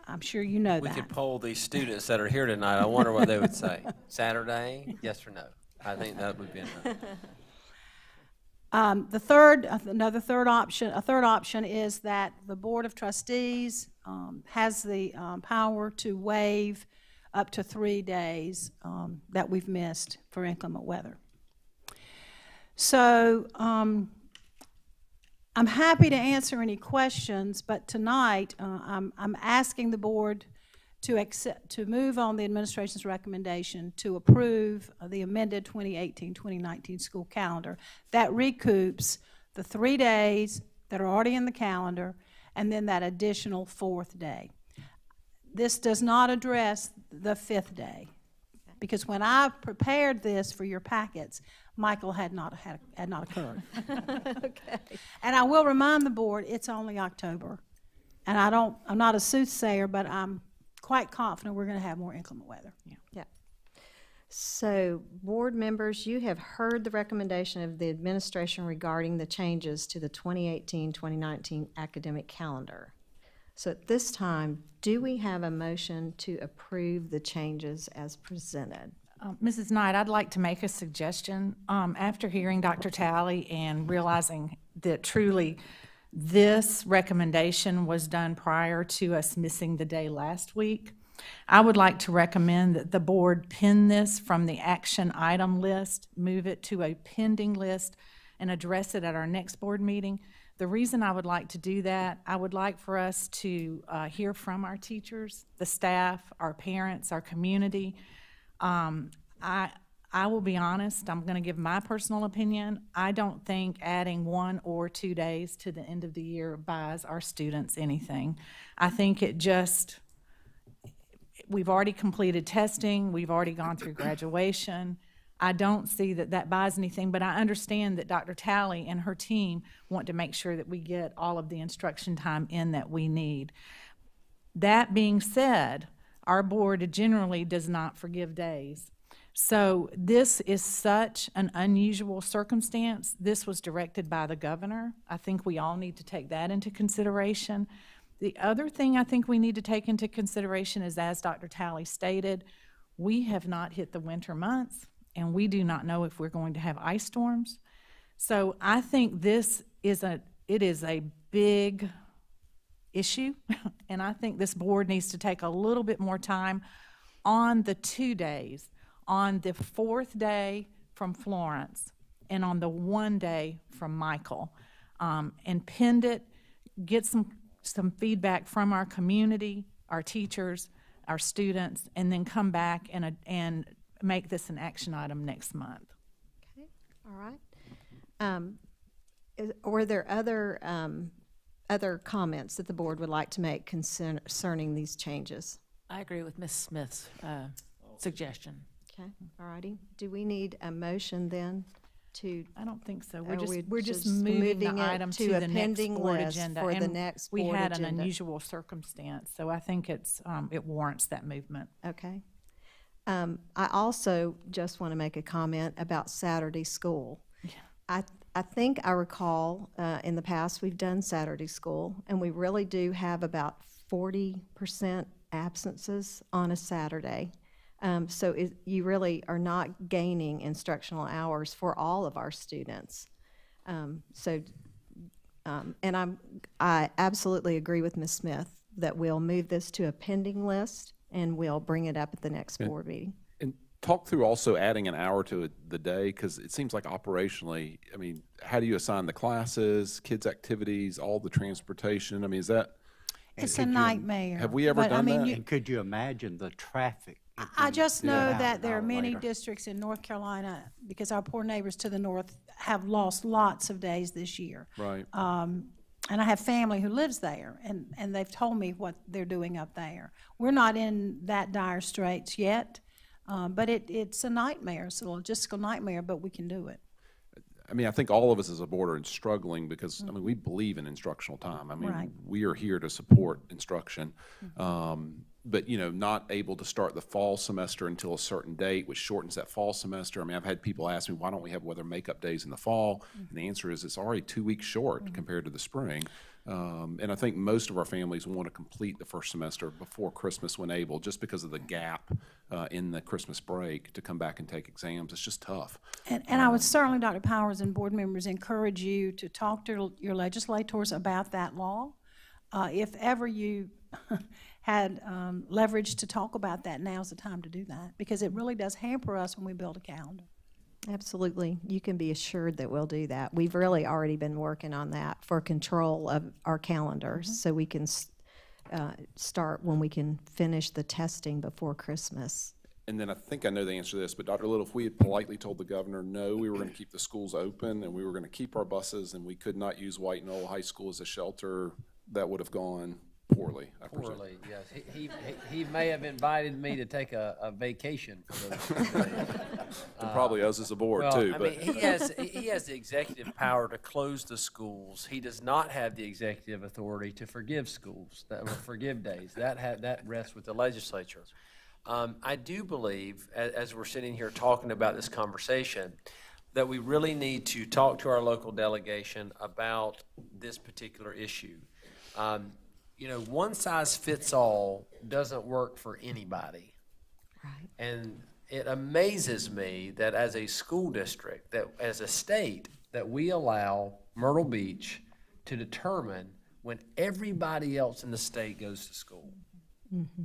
I'm sure you know We that. could poll these students that are here tonight. I wonder what they would say. Saturday, yes or no? I think that would be enough. A third option is that the Board of Trustees has the power to waive up to 3 days that we've missed for inclement weather. So I'm happy to answer any questions, but tonight I'm asking the board to move on the administration's recommendation to approve the amended 2018-2019 school calendar. That recoups the 3 days that are already in the calendar and then that additional 4th day. This does not address the 5th day, because when I prepared this for your packets, Michael had not occurred. Okay. And I will remind the board, it's only October. And I'm not a soothsayer, but I'm quite confident we're going to have more inclement weather. Yeah. So, board members, you have heard the recommendation of the administration regarding the changes to the 2018-2019 academic calendar. So at this time, do we have a motion to approve the changes as presented? Mrs. Knight, I'd like to make a suggestion. After hearing Dr. Talley and realizing that truly this recommendation was done prior to us missing the day last week, I would like to recommend that the board pin this from the action item list, move it to a pending list, and address it at our next board meeting. The reason I would like to do that, I would like for us to hear from our teachers, the staff, our parents, our community. I will be honest, I'm going to give my personal opinion. I don't think adding 1 or 2 days to the end of the year buys our students anything. I think we've already completed testing, we've already gone through graduation. I don't see that that buys anything, but I understand that Dr. Talley and her team want to make sure that we get all of the instruction time in that we need. That being said, our board generally does not forgive days. So this is such an unusual circumstance. This was directed by the governor. I think we all need to take that into consideration. The other thing I think we need to take into consideration is, as Dr. Talley stated, we have not hit the winter months, and we do not know if we're going to have ice storms. So I think this is a big issue, and I think this board needs to take a little bit more time on the 2 days, on the 4th day from Florence, and on the 1 day from Michael, and pin it, get some feedback from our community, our teachers, our students, and then come back and make this an action item next month. Okay, all right. Were there other comments that the board would like to make concerning these changes? I agree with Ms. Smith's suggestion. Okay, all righty. Do we need a motion then to? I don't think so. We're We're just moving the item to the next board agenda. For the and next we board had agenda. an unusual circumstance, so I think it warrants that movement. Okay. I also just want to make a comment about Saturday school. Yeah. I think I recall in the past we've done Saturday school, and we really do have about 40% absences on a Saturday. So you really are not gaining instructional hours for all of our students. And I absolutely agree with Ms. Smith that we'll move this to a pending list and we'll bring it up at the next board meeting. And talk through also adding an hour to the day, because it seems like operationally, I mean, how do you assign the classes, kids' activities, all the transportation? I mean, is that? It's a nightmare. Have we ever done that? And could you imagine the traffic? I just know that there are many districts in North Carolina, because our poor neighbors to the north have lost lots of days this year. Right. And I have family who lives there, and they've told me what they're doing up there. We're not in that dire straits yet, but it's a nightmare. It's a logistical nightmare, but we can do it. I mean, I think all of us as a board are struggling because, I mean, we believe in instructional time. I mean, Right. we are here to support instruction. but, you know, not able to start the fall semester until a certain date, which shortens that fall semester. I mean, I've had people ask me, why don't we have weather makeup days in the fall? And the answer is it's already 2 weeks short compared to the spring. And I think most of our families want to complete the first semester before Christmas when able, just because of the gap in the Christmas break to come back and take exams. It's just tough. And I would certainly, Dr. Powers and board members, encourage you to talk to your legislators about that law. If ever you had leverage to talk about that, now's the time to do that, because it really does hamper us when we build a calendar. Absolutely. You can be assured that we'll do that. We've really already been working on that for control of our calendars, so we can start when we can finish the testing before Christmas. And then I think I know the answer to this, but Dr. Little, if we had politely told the governor, no, we were going to keep the schools open and we were going to keep our buses and we could not use White Knoll High School as a shelter, that would have gone poorly, I presume. Poorly, yes. He may have invited me to take a vacation for those days. Probably us as a board, too. I mean, he has the executive power to close the schools. He does not have the executive authority to forgive schools, forgive days. That rests with the legislature. I do believe, as we're sitting here talking about this conversation, that we really need to talk to our local delegation about this particular issue. You know, one size fits all doesn't work for anybody. Right. And it amazes me that as a school district, that as a state, that we allow Myrtle Beach to determine when everybody else in the state goes to school. Mm-hmm.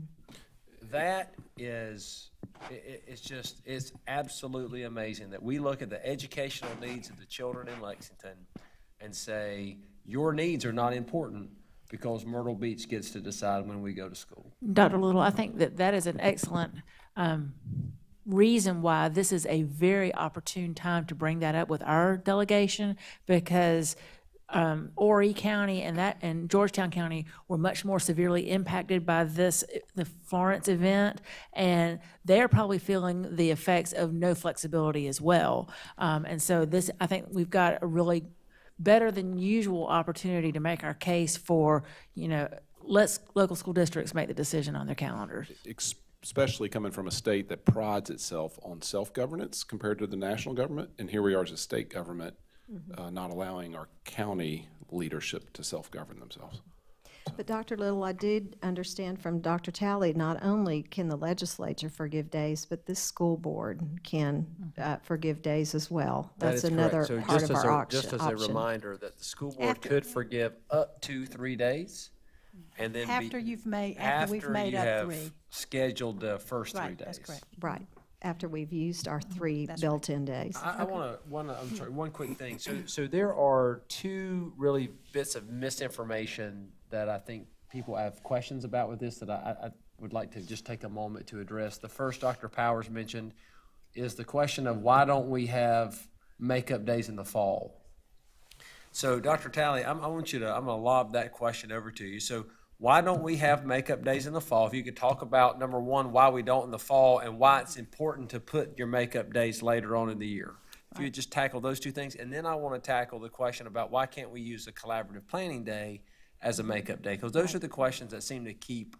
That is, it's absolutely amazing that we look at the educational needs of the children in Lexington and say, your needs are not important because Myrtle Beach gets to decide when we go to school. Dr. Little, I think that is an excellent reason why this is a very opportune time to bring that up with our delegation, because Horry County and Georgetown County were much more severely impacted by the Florence event, and they're probably feeling the effects of no flexibility as well. And so I think we've got a really better than usual opportunity to make our case for, let's local school districts make the decision on their calendars. Especially coming from a state that prides itself on self-governance compared to the national government, and here we are as a state government not allowing our county leadership to self-govern themselves. But Dr. Little, I did understand from Dr. Talley, not only can the legislature forgive days, but this school board can forgive days as well. That's another part of our option. Just as a reminder that the school board could forgive up to 3 days, and then after we've made up 3. Scheduled the first 3 days. That's correct. Right. After we've used our 3 built-in days. I'm sorry, one quick thing. So there are 2 really bits of misinformation that I think people have questions about with this that I would like to just take a moment to address. The first Dr. Powers mentioned is the question of why don't we have makeup days in the fall? So Dr. Talley, I'm going to lob that question over to you. So why don't we have makeup days in the fall? If you could talk about, number one, why we don't in the fall and why it's important to put your makeup days later on in the year. If you would just tackle those 2 things. And then I want to tackle the question about why can't we use a collaborative planning day as a makeup day? Because those are the questions that seem to keep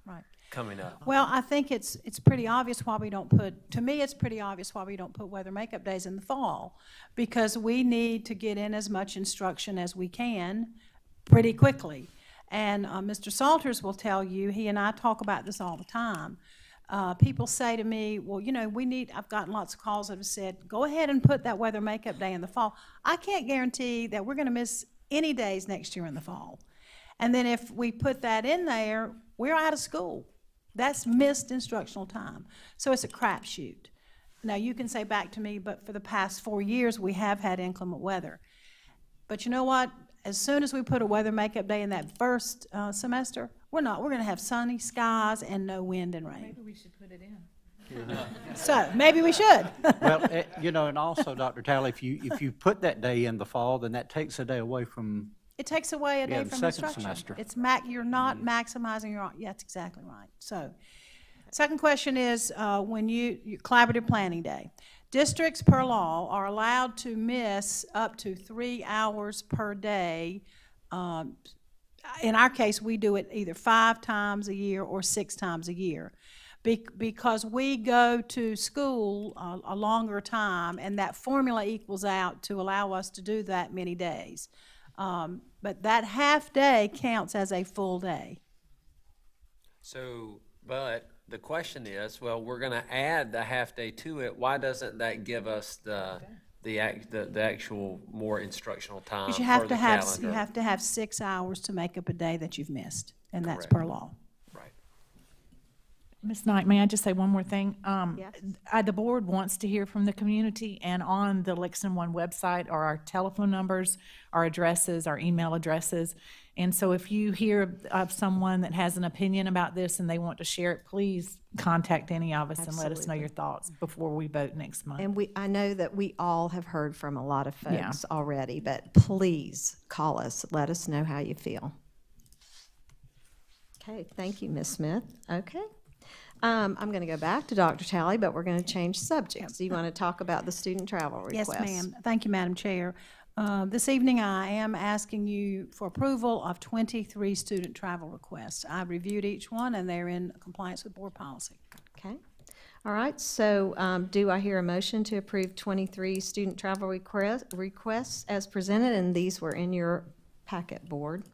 coming up. Well, I think it's pretty obvious why we don't put, to me it's pretty obvious why we don't put weather makeup days in the fall, because we need to get in as much instruction as we can pretty quickly. And Mr. Salters will tell you, he and I talk about this all the time. People say to me, well, I've gotten lots of calls that have said, go ahead and put that weather makeup day in the fall. I can't guarantee that we're going to miss any days next year in the fall. And then if we put that in there, we're out of school. That's missed instructional time. So it's a crapshoot. Now, you can say back to me, but for the past 4 years, we have had inclement weather. But you know what? As soon as we put a weather makeup day in that first semester, we're going to have sunny skies and no wind and rain. Maybe we should put it in. So maybe we should. Well, and also, Dr. Talley, if you put that day in the fall, then that takes a day away from. It takes away a day the from second instruction. semester. It's you're not maximizing your. Yeah, that's exactly right. So, second question is when you collaborative planning day. Districts per law are allowed to miss up to 3 hours per day in our case, we do it either 5 times a year or 6 times a year. Because we go to school a longer time, and that formula equals out to allow us to do that many days. But that half day counts as a full day. So, but the question is, well, we're going to add the half day to it. Why doesn't that give us the actual more instructional time? Because you have to have 6 hours to make up a day that you've missed, and that's Correct. per law. Ms. Knight, may I just say one more thing? Yes. The board wants to hear from the community, and on the Lexington One website are our telephone numbers, our addresses, our email addresses. And so if you hear of someone that has an opinion about this and they want to share it, please contact any of us and let us know your thoughts before we vote next month. And I know that we all have heard from a lot of folks Yeah. already, but please call us. Let us know how you feel. Okay, thank you, Ms. Smith. Okay. I'm going to go back to Dr. Talley, but we're going to change subjects. Do you want to talk about the student travel request? Yes, ma'am. Thank you, Madam Chair. This evening, I am asking you for approval of 23 student travel requests. I reviewed each one, and they're in compliance with board policy. Okay. All right. So do I hear a motion to approve 23 student travel requests as presented? And these were in your packet, board.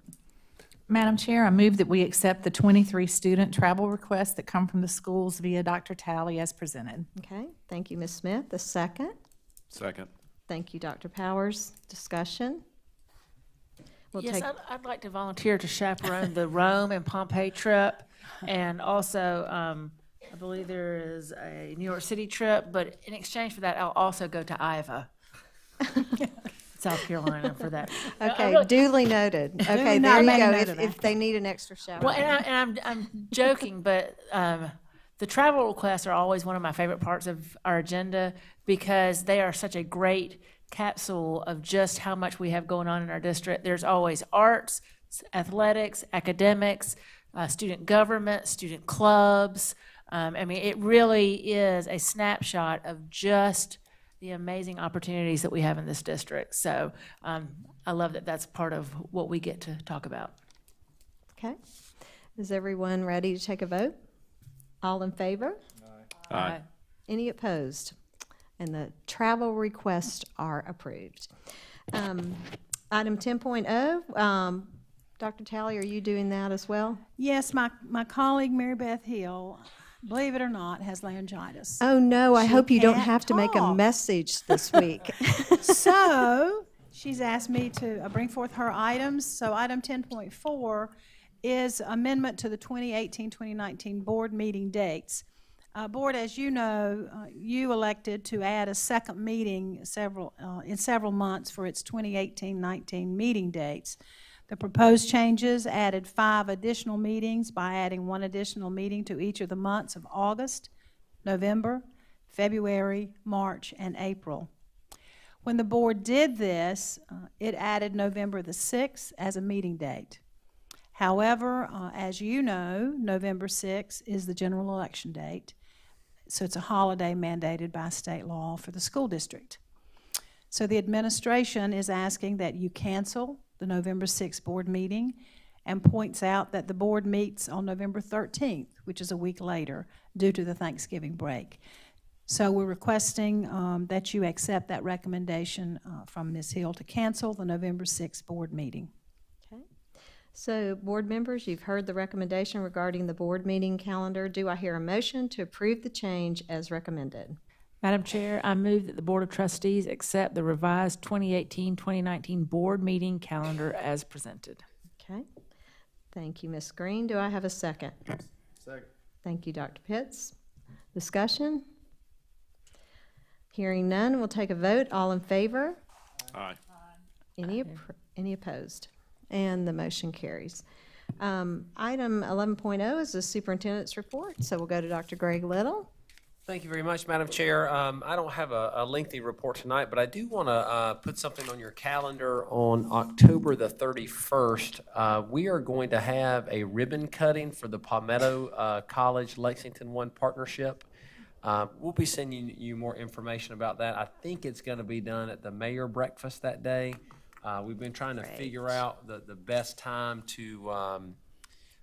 Madam Chair, I move that we accept the 23 student travel requests that come from the schools via Dr. Talley as presented. Okay. Thank you, Ms. Smith. The second. Second. Thank you, Dr. Powers. Discussion? Yes, I'd like to volunteer to chaperone the Rome and Pompeii trip, and also I believe there is a New York City trip, but in exchange for that, I'll also go to Iowa, South Carolina, for that. Okay, really, duly noted. Okay, there you go, if they need an extra shower. well, and I'm joking, but the travel requests are always one of my favorite parts of our agenda because they are such a great capsule of just how much we have going on in our district. There's always arts, athletics, academics, student government, student clubs. I mean, it really is a snapshot of just the amazing opportunities that we have in this district. So I love that that's part of what we get to talk about. Okay. Is everyone ready to take a vote? All in favor? Aye. Aye. Any opposed? And the travel requests are approved. Item 10.0, Dr. Talley, are you doing that as well? Yes, my colleague Mary Beth Hill, believe it or not, has laryngitis. Oh, no, I hope you don't can't have to make a talk. message this week. So she's asked me to bring forth her items. So item 10.4 is amendment to the 2018-2019 board meeting dates. Board, as you know, you elected to add a second meeting in several months for its 2018-19 meeting dates. The proposed changes added 5 additional meetings by adding 1 additional meeting to each of the months of August, November, February, March, and April. When the board did this, it added November the 6th as a meeting date. However, as you know, November 6th is the general election date, so it's a holiday mandated by state law for the school district. So the administration is asking that you cancel the November 6th board meeting and points out that the board meets on November 13th, which is a week later, due to the Thanksgiving break. So we're requesting that you accept that recommendation from Ms. Hill to cancel the November 6th board meeting. Okay. So, board members, you've heard the recommendation regarding the board meeting calendar. Do I hear a motion to approve the change as recommended? Madam Chair, I move that the Board of Trustees accept the revised 2018-2019 board meeting calendar as presented. Okay. Thank you, Ms. Green. Do I have a second? Second. Thank you, Dr. Pitts. Discussion? Hearing none, we'll take a vote. All in favor? Aye. Any opposed? And the motion carries. Item 11.0 is the superintendent's report, so we'll go to Dr. Greg Little. Thank you very much, Madam Chair. I don't have a lengthy report tonight, but I do want to put something on your calendar. On October the 31st, we are going to have a ribbon cutting for the Palmetto College Lexington One partnership. We'll be sending you more information about that. I think it's going to be done at the mayor breakfast that day. We've been trying to figure out the best time to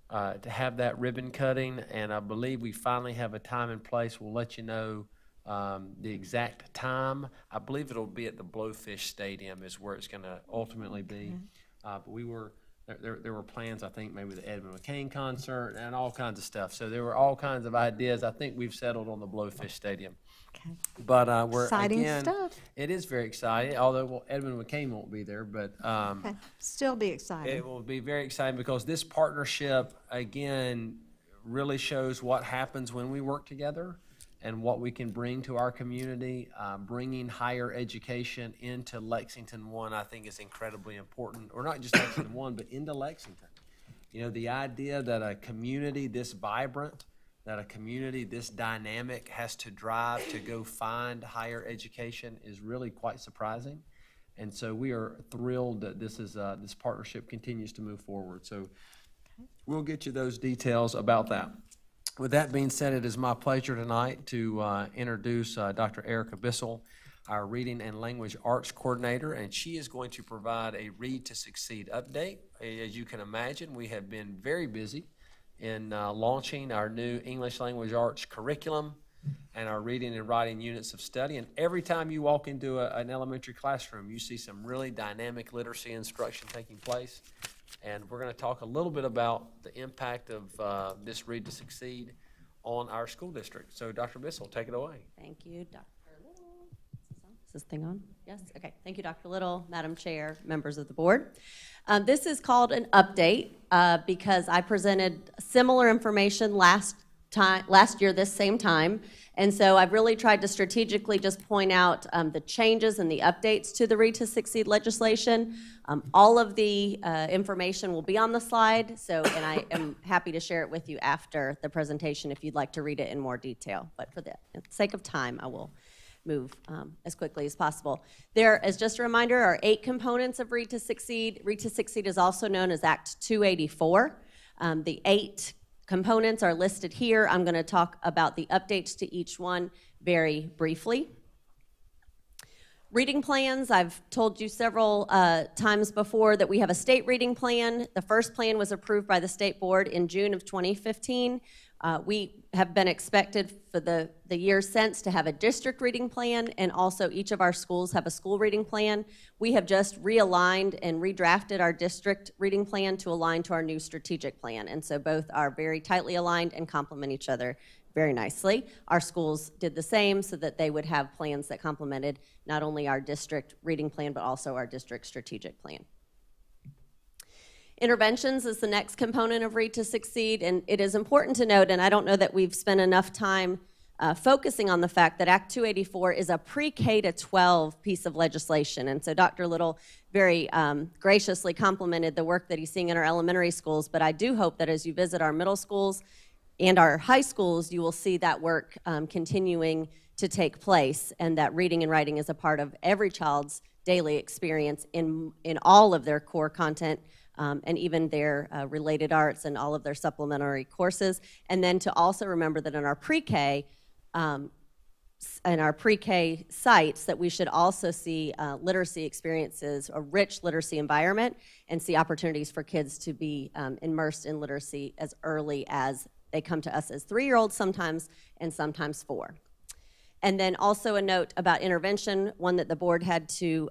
have that ribbon cutting, and I believe we finally have a time and place. We'll let you know the exact time. I believe it'll be at the Blowfish Stadium is where it's going to ultimately be. But there were plans, I think, maybe the Edmund McCain concert and all kinds of stuff. So there were all kinds of ideas. I think we've settled on the Blowfish Stadium. Okay. But we're Exciting again, stuff. it is very exciting. Although Edmund McCain won't be there, but Okay. Still be exciting. it will be very exciting because this partnership again really shows what happens when we work together and what we can bring to our community. Bringing higher education into Lexington 1, I think, is incredibly important, or not just Lexington 1, but into Lexington. You know, the idea that a community this vibrant, that a community this dynamic has to drive to go find higher education is really quite surprising. And so we are thrilled that this partnership continues to move forward. So we'll get you those details about that. With that being said, it is my pleasure tonight to introduce Dr. Erica Bissell, our Reading and Language Arts Coordinator, and she is going to provide a Read to Succeed update. As you can imagine, we have been very busy in launching our new English Language Arts curriculum and our reading and writing units of study. And every time you walk into an elementary classroom, you see some really dynamic literacy instruction taking place. And we're going to talk a little bit about the impact of this Read to Succeed on our school district. So Dr. Bissell, take it away. Thank you, Dr. Little. Is this thing on? Yes? Okay. Thank you, Dr. Little, Madam Chair, members of the board. This is called an update because I presented similar information last year this same time. And so I've really tried to strategically just point out the changes and the updates to the Read to Succeed legislation. All of the information will be on the slide, and I am happy to share it with you after the presentation if you'd like to read it in more detail. But for the sake of time, I will move as quickly as possible. There, as just a reminder, are 8 components of Read to Succeed. Read to Succeed is also known as Act 284. The 8 components are listed here. I'm going to talk about the updates to each one very briefly. Reading plans, I've told you several times before that we have a state reading plan. The first plan was approved by the state board in June of 2015. We have been expected for the years since to have a district reading plan, and also each of our schools have a school reading plan. We have just realigned and redrafted our district reading plan to align to our new strategic plan, and so both are very tightly aligned and complement each other very nicely. Our schools did the same so that they would have plans that complemented not only our district reading plan, but also our district strategic plan. Interventions is the next component of Read to Succeed, and it is important to note, and I don't know that we've spent enough time focusing on the fact that Act 284 is a pre-K to 12 piece of legislation, and so Dr. Little very graciously complimented the work that he's seeing in our elementary schools, but I do hope that as you visit our middle schools and our high schools, you will see that work continuing to take place, and that reading and writing is a part of every child's daily experience in all of their core content, and even their related arts and all of their supplementary courses. And then to also remember that in our pre-K, sites, that we should also see literacy experiences, a rich literacy environment, and see opportunities for kids to be immersed in literacy as early as they come to us as 3-year-olds sometimes, and sometimes 4. And then also a note about intervention, one that the board had to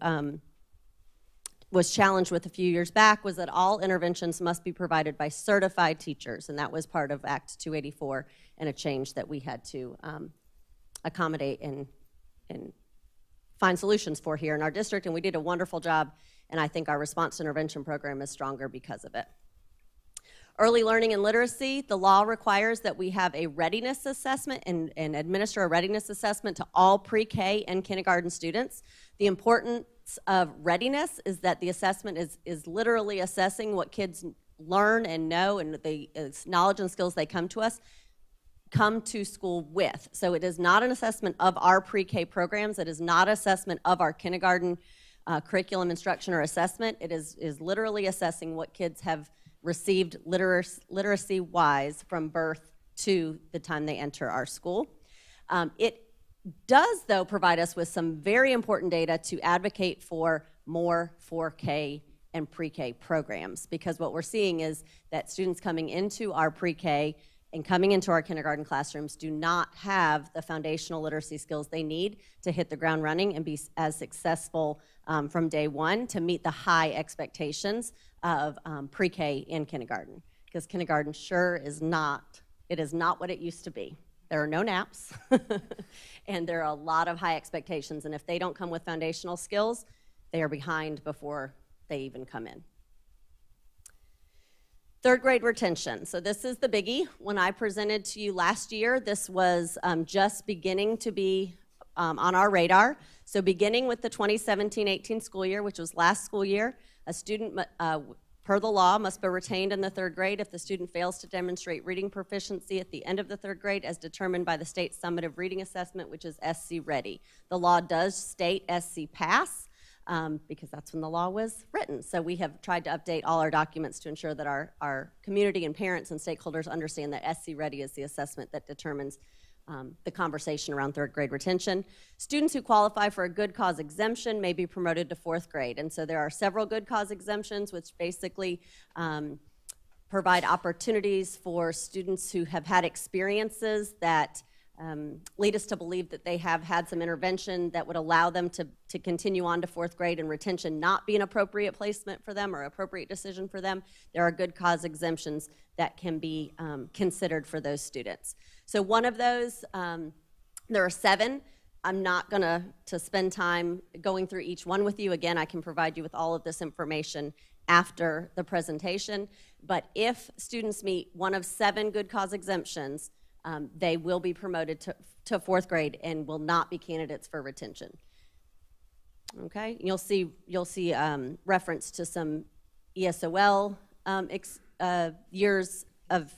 was challenged with a few years back, was that all interventions must be provided by certified teachers, and that was part of Act 284 and a change that we had to accommodate and find solutions for here in our district, and we did a wonderful job, and I think our response intervention program is stronger because of it. Early learning and literacy, the law requires that we have a readiness assessment and administer a readiness assessment to all pre-K and kindergarten students. The importance of readiness is that the assessment is literally assessing what kids learn and know, and the knowledge and skills they come to school with. So it is not an assessment of our pre-K programs. It is not an assessment of our kindergarten curriculum instruction or assessment. It is literally assessing what kids have received literacy-wise from birth to the time they enter our school. It does, though, provide us with some very important data to advocate for more 4K and pre-K programs, because what we're seeing is that students coming into our pre-K and coming into our kindergarten classrooms do not have the foundational literacy skills they need to hit the ground running and be as successful from day one to meet the high expectations of pre-K and kindergarten. Because kindergarten sure is not, it is not what it used to be. There are no naps, and there are a lot of high expectations, and if they don't come with foundational skills, they are behind before they even come in. Third grade retention. So this is the biggie. When I presented to you last year, this was just beginning to be on our radar. So beginning with the 2017-18 school year, which was last school year, a student, per the law, must be retained in the third grade if the student fails to demonstrate reading proficiency at the end of the third grade as determined by the state summative reading assessment, which is SC Ready. The law does state SC Pass, because that's when the law was written. So we have tried to update all our documents to ensure that our community and parents and stakeholders understand that SC Ready is the assessment that determines the conversation around third grade retention. Students who qualify for a good cause exemption may be promoted to fourth grade. And so there are several good cause exemptions, which basically provide opportunities for students who have had experiences that lead us to believe that they have had some intervention that would allow them to continue on to fourth grade and retention not be an appropriate placement for them or appropriate decision for them. There are good cause exemptions that can be considered for those students. So one of those, there are 7. I'm not going to spend time going through each one with you. Again, I can provide you with all of this information after the presentation. But if students meet one of 7 good cause exemptions, they will be promoted to fourth grade and will not be candidates for retention. Okay, you'll see reference to some ESOL years of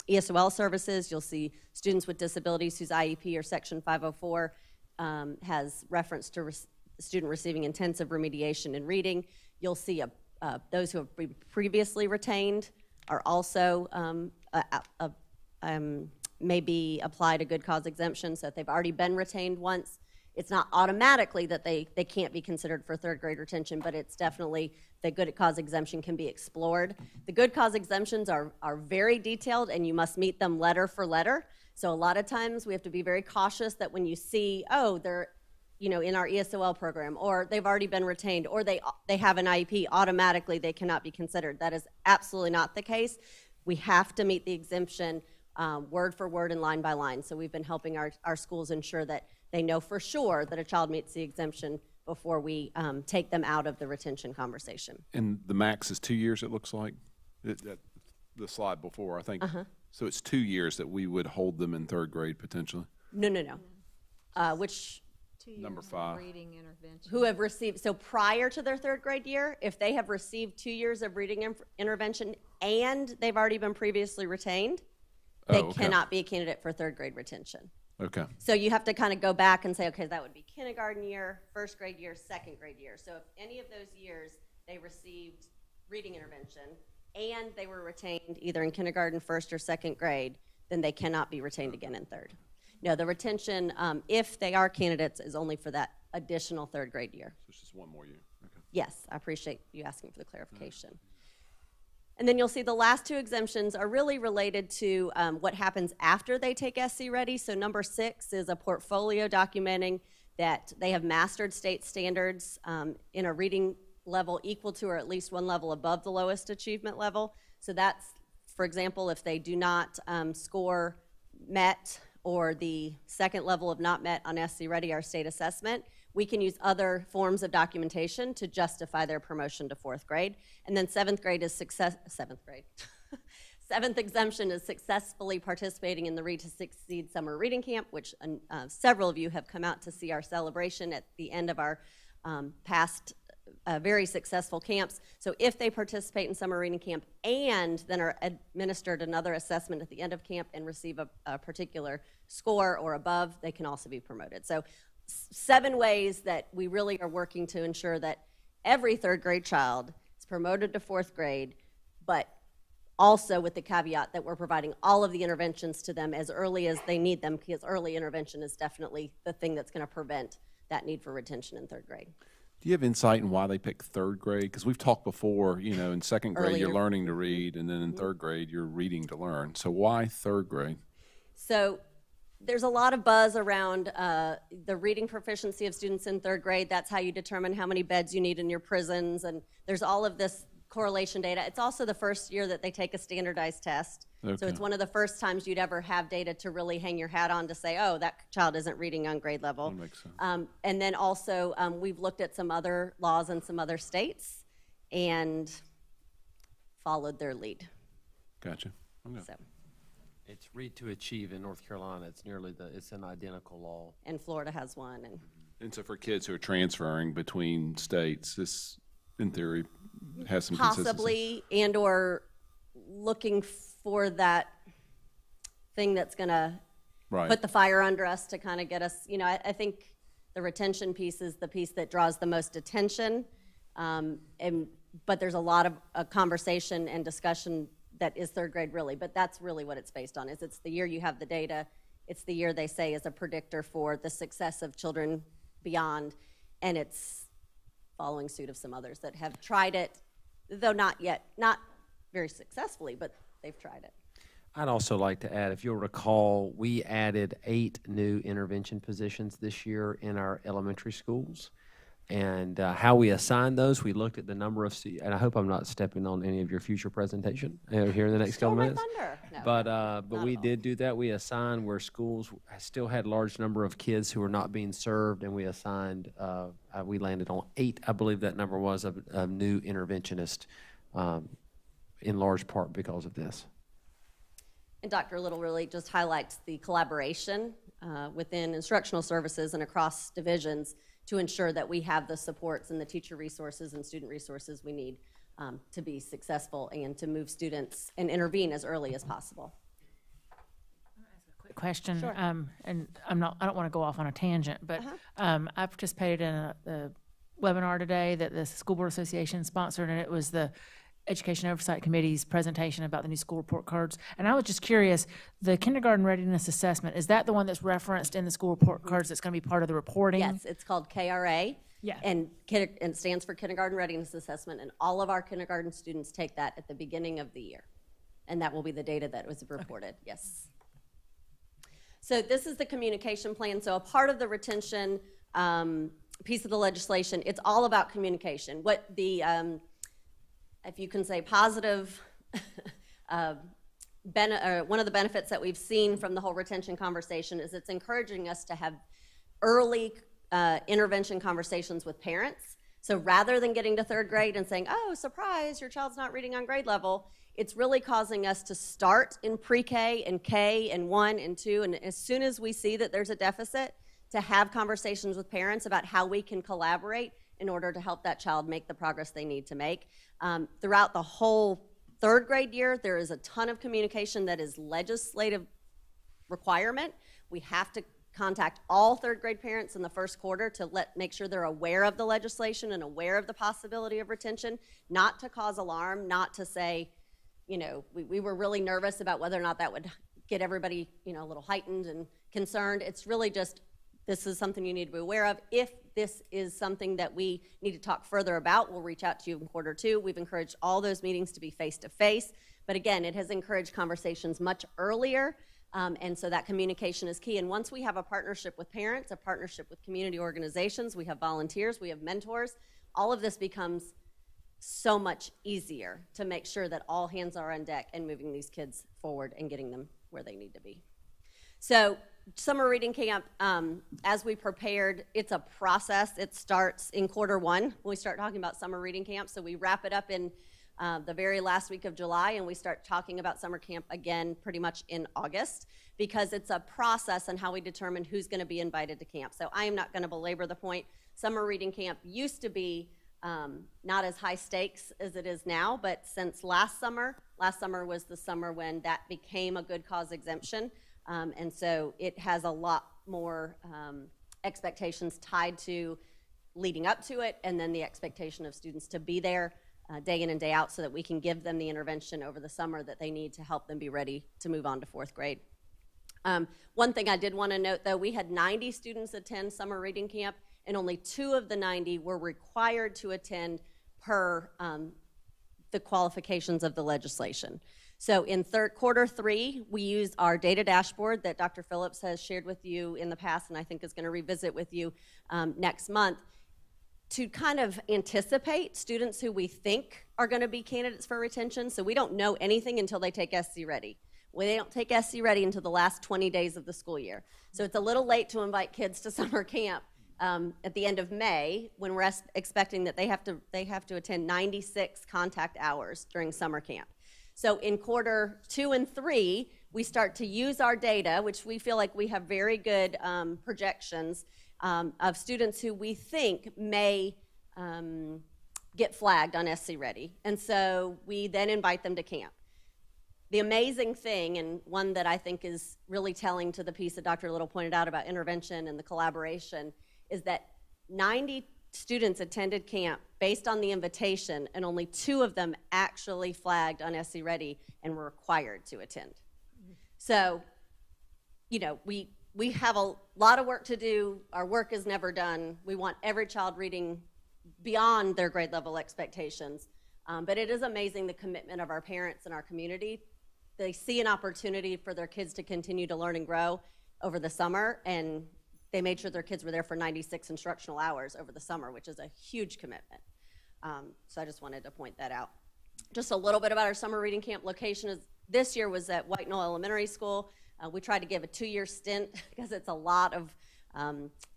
ESOL services. You'll see students with disabilities whose IEP or Section 504 has reference to student receiving intensive remediation in reading. You'll see those who have been previously retained are also may be applied a good cause exemption. So if they've already been retained once, it's not automatically that they can't be considered for third grade retention, but it's definitely the good cause exemption can be explored. The good cause exemptions are very detailed, and you must meet them letter for letter. So a lot of times we have to be very cautious that when you see, oh, they're in our ESOL program, or they've already been retained, or they have an IEP, automatically they cannot be considered. That is absolutely not the case. We have to meet the exemption word for word and line by line. So we've been helping our schools ensure that they know for sure that a child meets the exemption before we take them out of the retention conversation. And the max is 2 years, it looks like? The slide before, I think. So it's 2 years that we would hold them in third grade potentially? No. Which? 2 years Number 5. Reading intervention. Who have received, so prior to their third grade year, if they have received 2 years of reading intervention and they've already been previously retained, they cannot be a candidate for third grade retention. Okay. So you have to kind of go back and say, okay, that would be kindergarten year, first grade year, second grade year. So if any of those years they received reading intervention and they were retained either in kindergarten, first or second grade, then they cannot be retained again in third. No, the retention, if they are candidates, is only for that additional third grade year. So it's just 1 more year. Okay. Yes, I appreciate you asking for the clarification. And then you'll see the last 2 exemptions are really related to what happens after they take SC Ready. So number 6 is a portfolio documenting that they have mastered state standards in a reading level equal to or at least 1 level above the lowest achievement level. So that's, for example, if they do not score MET or the second level of not met on SC Ready, our state assessment, we can use other forms of documentation to justify their promotion to fourth grade. And then seventh exemption is successfully participating in the Read to Succeed Summer Reading Camp, which several of you have come out to see our celebration at the end of our past very successful camps. So if they participate in summer reading camp and then are administered another assessment at the end of camp and receive a particular score or above, they can also be promoted. So 7 ways that we really are working to ensure that every third grade child is promoted to fourth grade, but also with the caveat that we're providing all of the interventions to them as early as they need them, because early intervention is definitely the thing that's going to prevent that need for retention in third grade. Do you have insight in why they pick third grade? Because we've talked before, in second grade, you're Earlier. learning to read, and then in third grade, you're reading to learn. So why third grade? So there's a lot of buzz around the reading proficiency of students in third grade. That's how you determine how many beds you need in your prisons, and there's all of this correlation data. It's also the first year that they take a standardized test. Okay. So it's one of the first times you'd ever have data to really hang your hat on to say, oh, that child isn't reading on grade level. That makes sense. And then also, we've looked at some other laws in some other states and followed their lead. Gotcha. Okay. So, It's Read to Achieve in North Carolina. It's an identical law. and Florida has one. And so for kids who are transferring between states, this, in theory, has some consistency. Possibly, and or looking for that thing that's going to Right. put the fire under us to kind of get us, I think the retention piece is the piece that draws the most attention. But there's a lot of conversation and discussion that is third grade really, but that's really what it's based on, is it's the year you have the data. It's the year they say is a predictor for the success of children beyond, and it's following suit of some others that have tried it, though not very successfully, but they've tried it. I'd also like to add, if you'll recall, we added 8 new intervention positions this year in our elementary schools. And how we assigned those, we looked at the number of, and I hope I'm not stepping on any of your future presentation here in the next couple minutes. No, But we did do that. We assigned where schools still had large number of kids who were not being served, and we assigned, we landed on 8, I believe that number was, of new interventionists, in large part because of this. And Dr. Little really just highlights the collaboration within instructional services and across divisions to ensure that we have the supports and the teacher resources and student resources we need to be successful and to move students and intervene as early as possible. Quick question, Sure. and I don't want to go off on a tangent, but I participated in a webinar today that the School Board Association sponsored, and it was the Education Oversight Committee's presentation about the new school report cards. And I was just curious, the kindergarten readiness assessment, is that the one that's referenced in the school report cards that's going to be part of the reporting? Yes, it's called KRA. Yeah. And it stands for Kindergarten Readiness Assessment, and all of our kindergarten students take that at the beginning of the year. And that will be the data that was reported, yes. So this is the communication plan. So a part of the retention piece of the legislation, it's all about communication. What the if you can say positive, one of the benefits that we've seen from the whole retention conversation is it's encouraging us to have early intervention conversations with parents. So rather than getting to third grade and saying, oh, surprise, your child's not reading on grade level, it's really causing us to start in pre-K and K and 1 and 2, and as soon as we see that there's a deficit, to have conversations with parents about how we can collaborate in order to help that child make the progress they need to make. Throughout the whole third grade year, there is a ton of communication that is legislative requirement. We have to contact all third grade parents in the first quarter to make sure they're aware of the legislation and aware of the possibility of retention, not to cause alarm, not to say, we were really nervous about whether or not that would get everybody, a little heightened and concerned. It's really just, this is something you need to be aware of. If this is something that we need to talk further about, we'll reach out to you in quarter 2. We've encouraged all those meetings to be face-to-face. But again, it has encouraged conversations much earlier, and so that communication is key. And once we have a partnership with parents, a partnership with community organizations, we have volunteers, we have mentors, all of this becomes so much easier to make sure that all hands are on deck and moving these kids forward and getting them where they need to be. So summer reading camp, as we prepared, it's a process. It starts in quarter 1 when we start talking about summer reading camp. So we wrap it up in the very last week of July, and we start talking about summer camp again pretty much in August, because it's a process on how we determine who's going to be invited to camp. So I am not going to belabor the point. Summer reading camp used to be not as high stakes as it is now, but since last summer was the summer when that became a good cause exemption. And so it has a lot more expectations tied to leading up to it, and then the expectation of students to be there day in and day out so that we can give them the intervention over the summer that they need to help them be ready to move on to 4th grade. One thing I did want to note, though, we had 90 students attend summer reading camp, and only 2 of the 90 were required to attend per the qualifications of the legislation. So in quarter 3, we used our data dashboard that Dr. Phillips has shared with you in the past, and I think is going to revisit with you next month, to kind of anticipate students who we think are going to be candidates for retention. So we don't know anything until they take SC Ready. Well, they don't take SC Ready until the last 20 days of the school year. So it's a little late to invite kids to summer camp at the end of May, when we're expecting that they have to attend 96 contact hours during summer camp. So in quarter 2 and 3, we start to use our data, which we feel like we have very good projections of students who we think may get flagged on SC Ready. And so we then invite them to camp. The amazing thing, and one that I think is really telling to the piece that Dr. Little pointed out about intervention and the collaboration, is that 90 students attended camp based on the invitation, and only 2 of them actually flagged on SC Ready and were required to attend. So, you know, we have a lot of work to do. Our work is never done. We want every child reading beyond their grade level expectations. But it is amazing the commitment of our parents and our community. They see an opportunity for their kids to continue to learn and grow over the summer, and they made sure their kids were there for 96 instructional hours over the summer, which is a huge commitment. So I just wanted to point that out. Just a little bit about our summer reading camp location. This year was at White Knoll Elementary School. We tried to give a 2-year stint because it's a lot of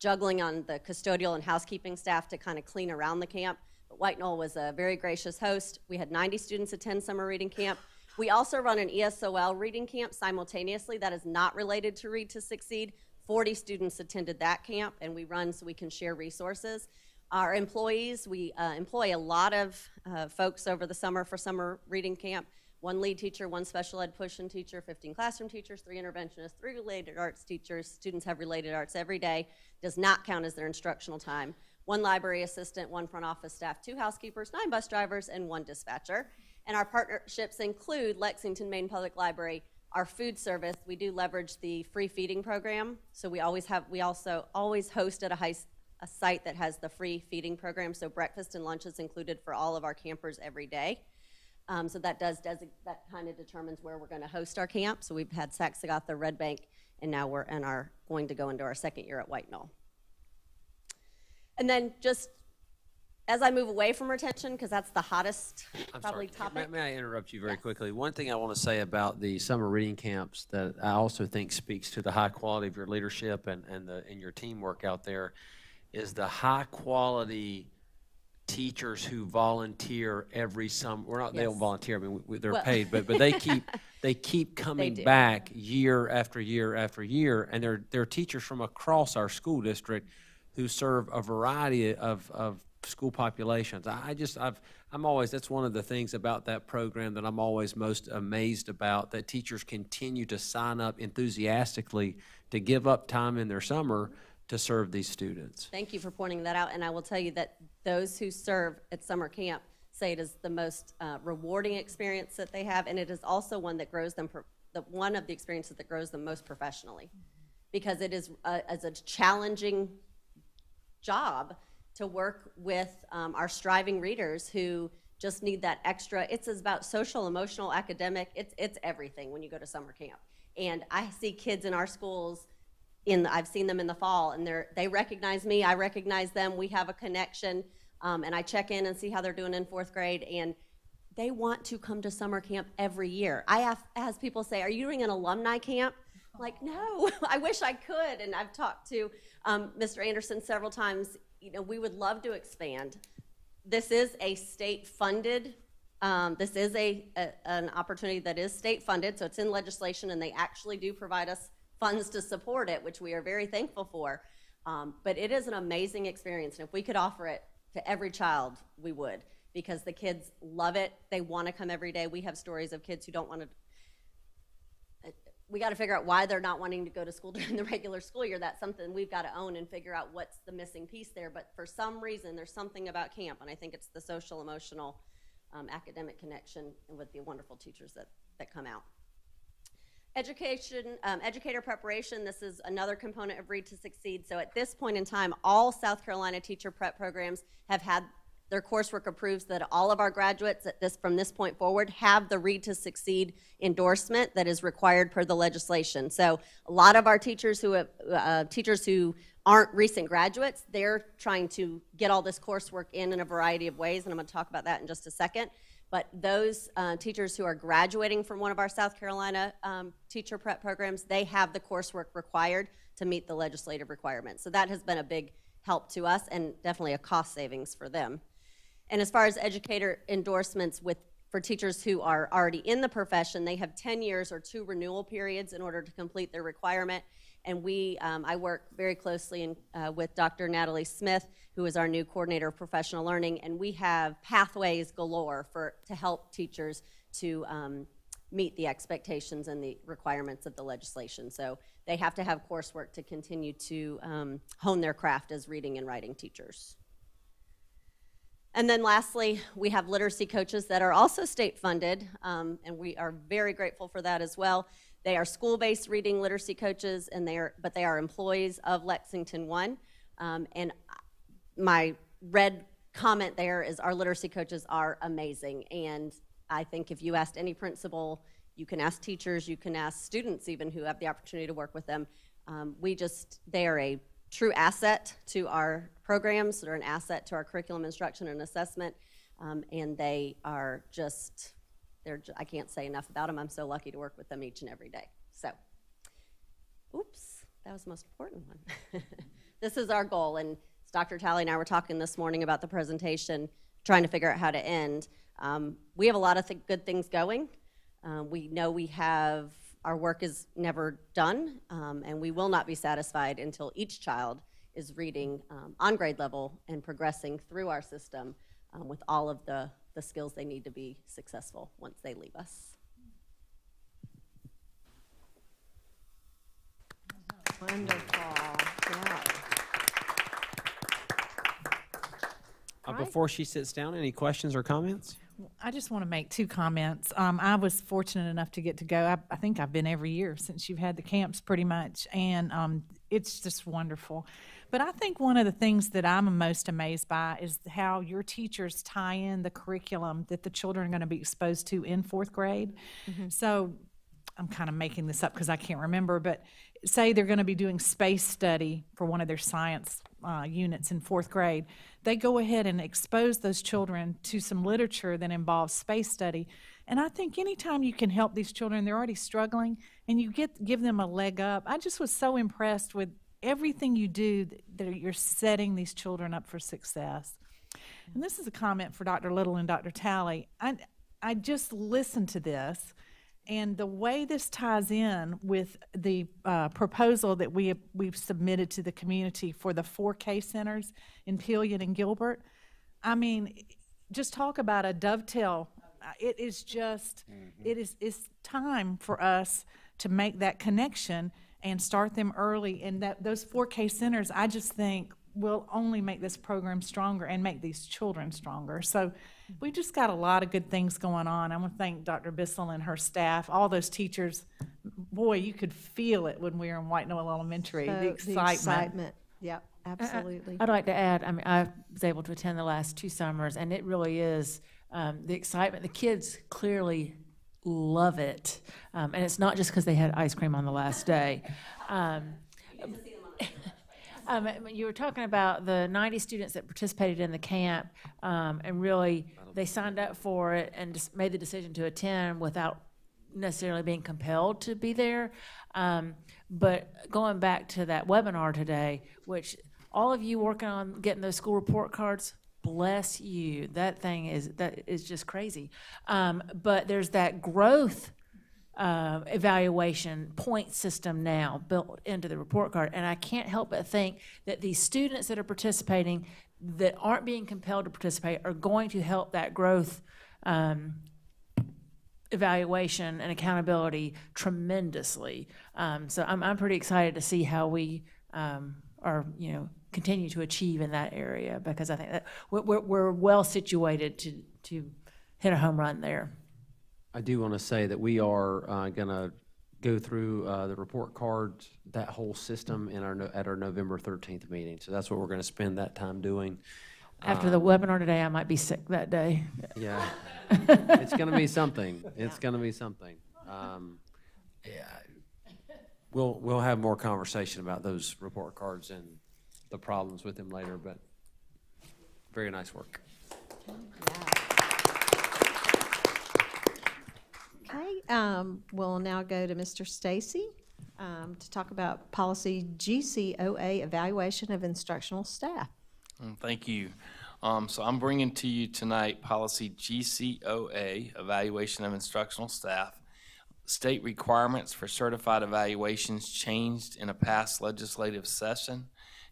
juggling on the custodial and housekeeping staff to kind of clean around the camp. But White Knoll was a very gracious host. We had 90 students attend summer reading camp. We also run an ESOL reading camp simultaneously that is not related to Read to Succeed. 40 students attended that camp, and we run so we can share resources. Our employees, we employ a lot of folks over the summer for summer reading camp. 1 lead teacher, 1 special ed push-in teacher, 15 classroom teachers, 3 interventionists, 3 related arts teachers. Students have related arts every day. Does not count as their instructional time. 1 library assistant, 1 front office staff, 2 housekeepers, 9 bus drivers, and 1 dispatcher. And our partnerships include Lexington Main Public Library, our food service. We do leverage the free feeding program. So we also always host at a site that has the free feeding program. So breakfast and lunch is included for all of our campers every day. So that kind of determines where we're going to host our camp. So we've had Saxagatha, Red Bank, and now we're going to go into our 2nd year at White Knoll. And then just as I move away from retention, because that's the hottest topic. May I interrupt you very quickly? One thing I want to say about the summer reading camps that I also think speaks to the high quality of your leadership and your teamwork out there is the high quality teachers who volunteer every summer. They don't volunteer. I mean, they're paid, but they keep coming back year after year after year, and they're teachers from across our school district who serve a variety of school populations. I'm always, that's one of the things about that program that I'm always most amazed about, that teachers continue to sign up enthusiastically to give up time in their summer to serve these students. Thank you for pointing that out, and I will tell you that those who serve at summer camp say it is the most rewarding experience that they have, and it is also one that grows them, one of the experiences that grows them most professionally, because it is as a challenging job to work with our striving readers who just need that extra. It's about social, emotional, academic. It's everything when you go to summer camp. And I see kids in our schools, I've seen them in the fall, and they recognize me, I recognize them, we have a connection, and I check in and see how they're doing in 4th grade, and they want to come to summer camp every year. I have as people say, are you doing an alumni camp? I'm like, no, I wish I could, and I've talked to Mr. Anderson several times. You know, we would love to expand. This is a state-funded, this is an opportunity that is state-funded, so it's in legislation, and they actually do provide us funds to support it, which we are very thankful for. But it is an amazing experience, and if we could offer it to every child, we would, because the kids love it. They want to come every day. We have stories of kids who don't want to. We got to figure out why they're not wanting to go to school during the regular school year. That's something we've got to own and figure out what's the missing piece there. But for some reason, there's something about camp, and I think it's the social, emotional, academic connection with the wonderful teachers that come out. Educator preparation, this is another component of Read to Succeed. So at this point in time, all South Carolina teacher prep programs have had their coursework approved, so that all of our graduates from this point forward have the Read to Succeed endorsement that is required per the legislation. So a lot of our teachers who aren't recent graduates, they're trying to get all this coursework in a variety of ways, and I'm going to talk about that in just a second. But those teachers who are graduating from one of our South Carolina teacher prep programs, they have the coursework required to meet the legislative requirements. So that has been a big help to us and definitely a cost savings for them. And as far as educator endorsements for teachers who are already in the profession, they have 10 years or 2 renewal periods in order to complete their requirement. And I work very closely with Dr. Natalie Smith, who is our new coordinator of professional learning, and we have pathways galore to help teachers to meet the expectations and the requirements of the legislation. So they have to have coursework to continue to hone their craft as reading and writing teachers. And then lastly, we have literacy coaches that are also state funded, and we are very grateful for that as well. They are school-based reading literacy coaches, but they are employees of Lexington 1. And my red comment there is our literacy coaches are amazing. And I think if you asked any principal, you can ask teachers, you can ask students even who have the opportunity to work with them. They are a true asset to our programs. They're an asset to our curriculum instruction and assessment. And they are just, I can't say enough about them. I'm so lucky to work with them each and every day. So, oops, that was the most important one. This is our goal, and Dr. Talley and I were talking this morning about the presentation, trying to figure out how to end. We have a lot of good things going. We know our work is never done, and we will not be satisfied until each child is reading on grade level and progressing through our system with all of the skills they need to be successful once they leave us. Wonderful. Yeah. Before she sits down, any questions or comments? I just want to make 2 comments. I was fortunate enough to get to go. I think I've been every year since you've had the camps pretty much, and it's just wonderful. But I think one of the things that I'm most amazed by is how your teachers tie in the curriculum that the children are going to be exposed to in 4th grade. Mm-hmm. So I'm kind of making this up because I can't remember, but say they're going to be doing space study for one of their science units in 4th grade. They go ahead and expose those children to some literature that involves space study. And I think anytime you can help these children, they're already struggling, and you give them a leg up. I just was so impressed with everything you do that you're setting these children up for success. And this is a comment for Dr. Little and Dr. Talley. I just listened to this, and the way this ties in with the proposal that we've submitted to the community for the 4K centers in Pillion and Gilbert, I mean, just talk about a dovetail. It is just, it's time for us to make that connection and start them early. And those 4K centers, I just think, will only make this program stronger and make these children stronger. So we just got a lot of good things going on. I want to thank Dr. Bissell and her staff, all those teachers. Boy, you could feel it when we were in White Knoll Elementary, the excitement. Yep, absolutely. I'd like to add, I was able to attend the last 2 summers, and it really is the excitement. The kids clearly love it. And it's not just because they had ice cream on the last day. You were talking about the 90 students that participated in the camp, and really they signed up for it and just made the decision to attend without necessarily being compelled to be there. But going back to that webinar today, which all of you working on getting those school report cards, bless you. That is just crazy. But there's that growth evaluation point system now built into the report card, and I can't help but think that these students that are participating that aren't being compelled to participate are going to help that growth evaluation and accountability tremendously. So I'm pretty excited to see how we are continue to achieve in that area, because I think that we're well situated to hit a home run there. I do want to say that we are going to go through the report cards, that whole system in at our November 13th meeting. So that's what we're going to spend that time doing. After the webinar today, I might be sick that day. Yeah, it's going to be something. It's going to be something. Yeah, we'll have more conversation about those report cards and the problems with them later. But very nice work. Okay, we'll now go to Mr. Stacy to talk about policy GCOA, evaluation of instructional staff. Thank you. So I'm bringing to you tonight policy GCOA, evaluation of instructional staff. State requirements for certified evaluations changed in a past legislative session,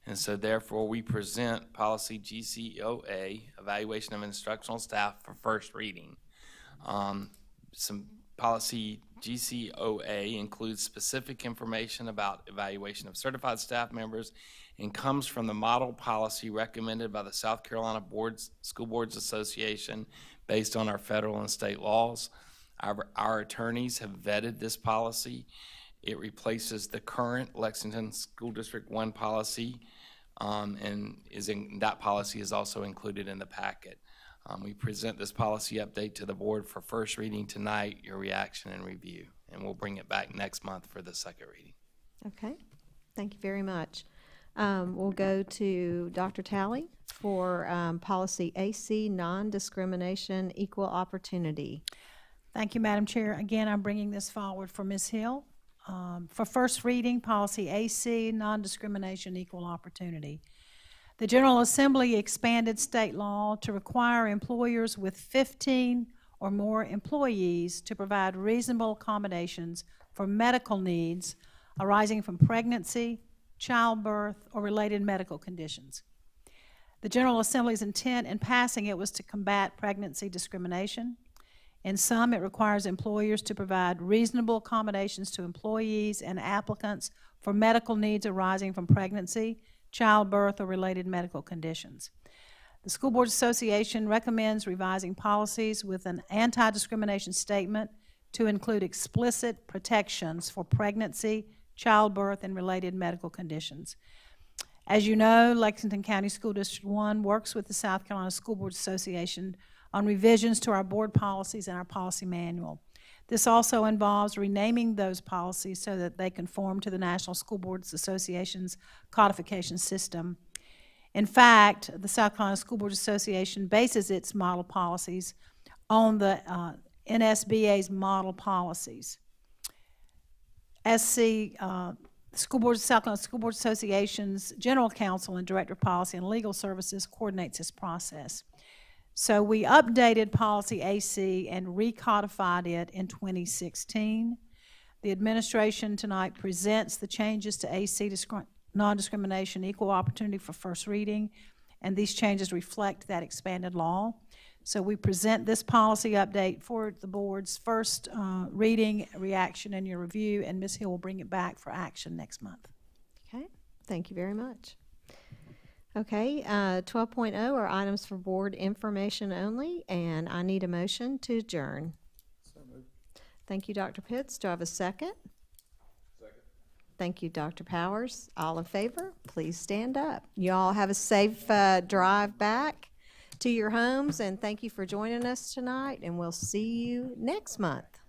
and so therefore we present policy GCOA, evaluation of instructional staff, for first reading. Some policy GCOA includes specific information about evaluation of certified staff members and comes from the model policy recommended by the South Carolina School Boards Association based on our federal and state laws. Our attorneys have vetted this policy. It replaces the current Lexington School District 1 policy, and that policy is also included in the packet. We present this policy update to the board for first reading tonight, your reaction and review, and we'll bring it back next month for the second reading. Okay, thank you very much. We'll go to Dr. Talley for policy AC, non-discrimination, equal opportunity. Thank you, Madam Chair. Again, I'm bringing this forward for Ms. Hill. For first reading, policy AC, non-discrimination, equal opportunity. The General Assembly expanded state law to require employers with 15 or more employees to provide reasonable accommodations for medical needs arising from pregnancy, childbirth, or related medical conditions. The General Assembly's intent in passing it was to combat pregnancy discrimination. In some, it requires employers to provide reasonable accommodations to employees and applicants for medical needs arising from pregnancy, childbirth, or related medical conditions. The School Boards Association recommends revising policies with an anti-discrimination statement to include explicit protections for pregnancy, childbirth, and related medical conditions. As you know, Lexington County School District 1 works with the South Carolina School Boards Association on revisions to our board policies and our policy manual. This also involves renaming those policies so that they conform to the National School Boards Association's codification system. In fact, the South Carolina School Boards Association bases its model policies on the NSBA's model policies. School Boards, South Carolina School Boards Association's General Counsel and Director of Policy and Legal Services coordinates this process. So we updated policy AC and recodified it in 2016. The administration tonight presents the changes to AC non-discrimination, equal opportunity for first reading, and these changes reflect that expanded law. So we present this policy update for the board's first reading, reaction, and your review, and Ms. Hill will bring it back for action next month. Okay, thank you very much. Okay, 12.0 are items for board information only, and I need a motion to adjourn. So moved. Thank you, Dr. Pitts. Do I have a second? Second. Thank you, Dr. Powers. All in favor, please stand up. You all have a safe drive back to your homes, and thank you for joining us tonight, and we'll see you next month.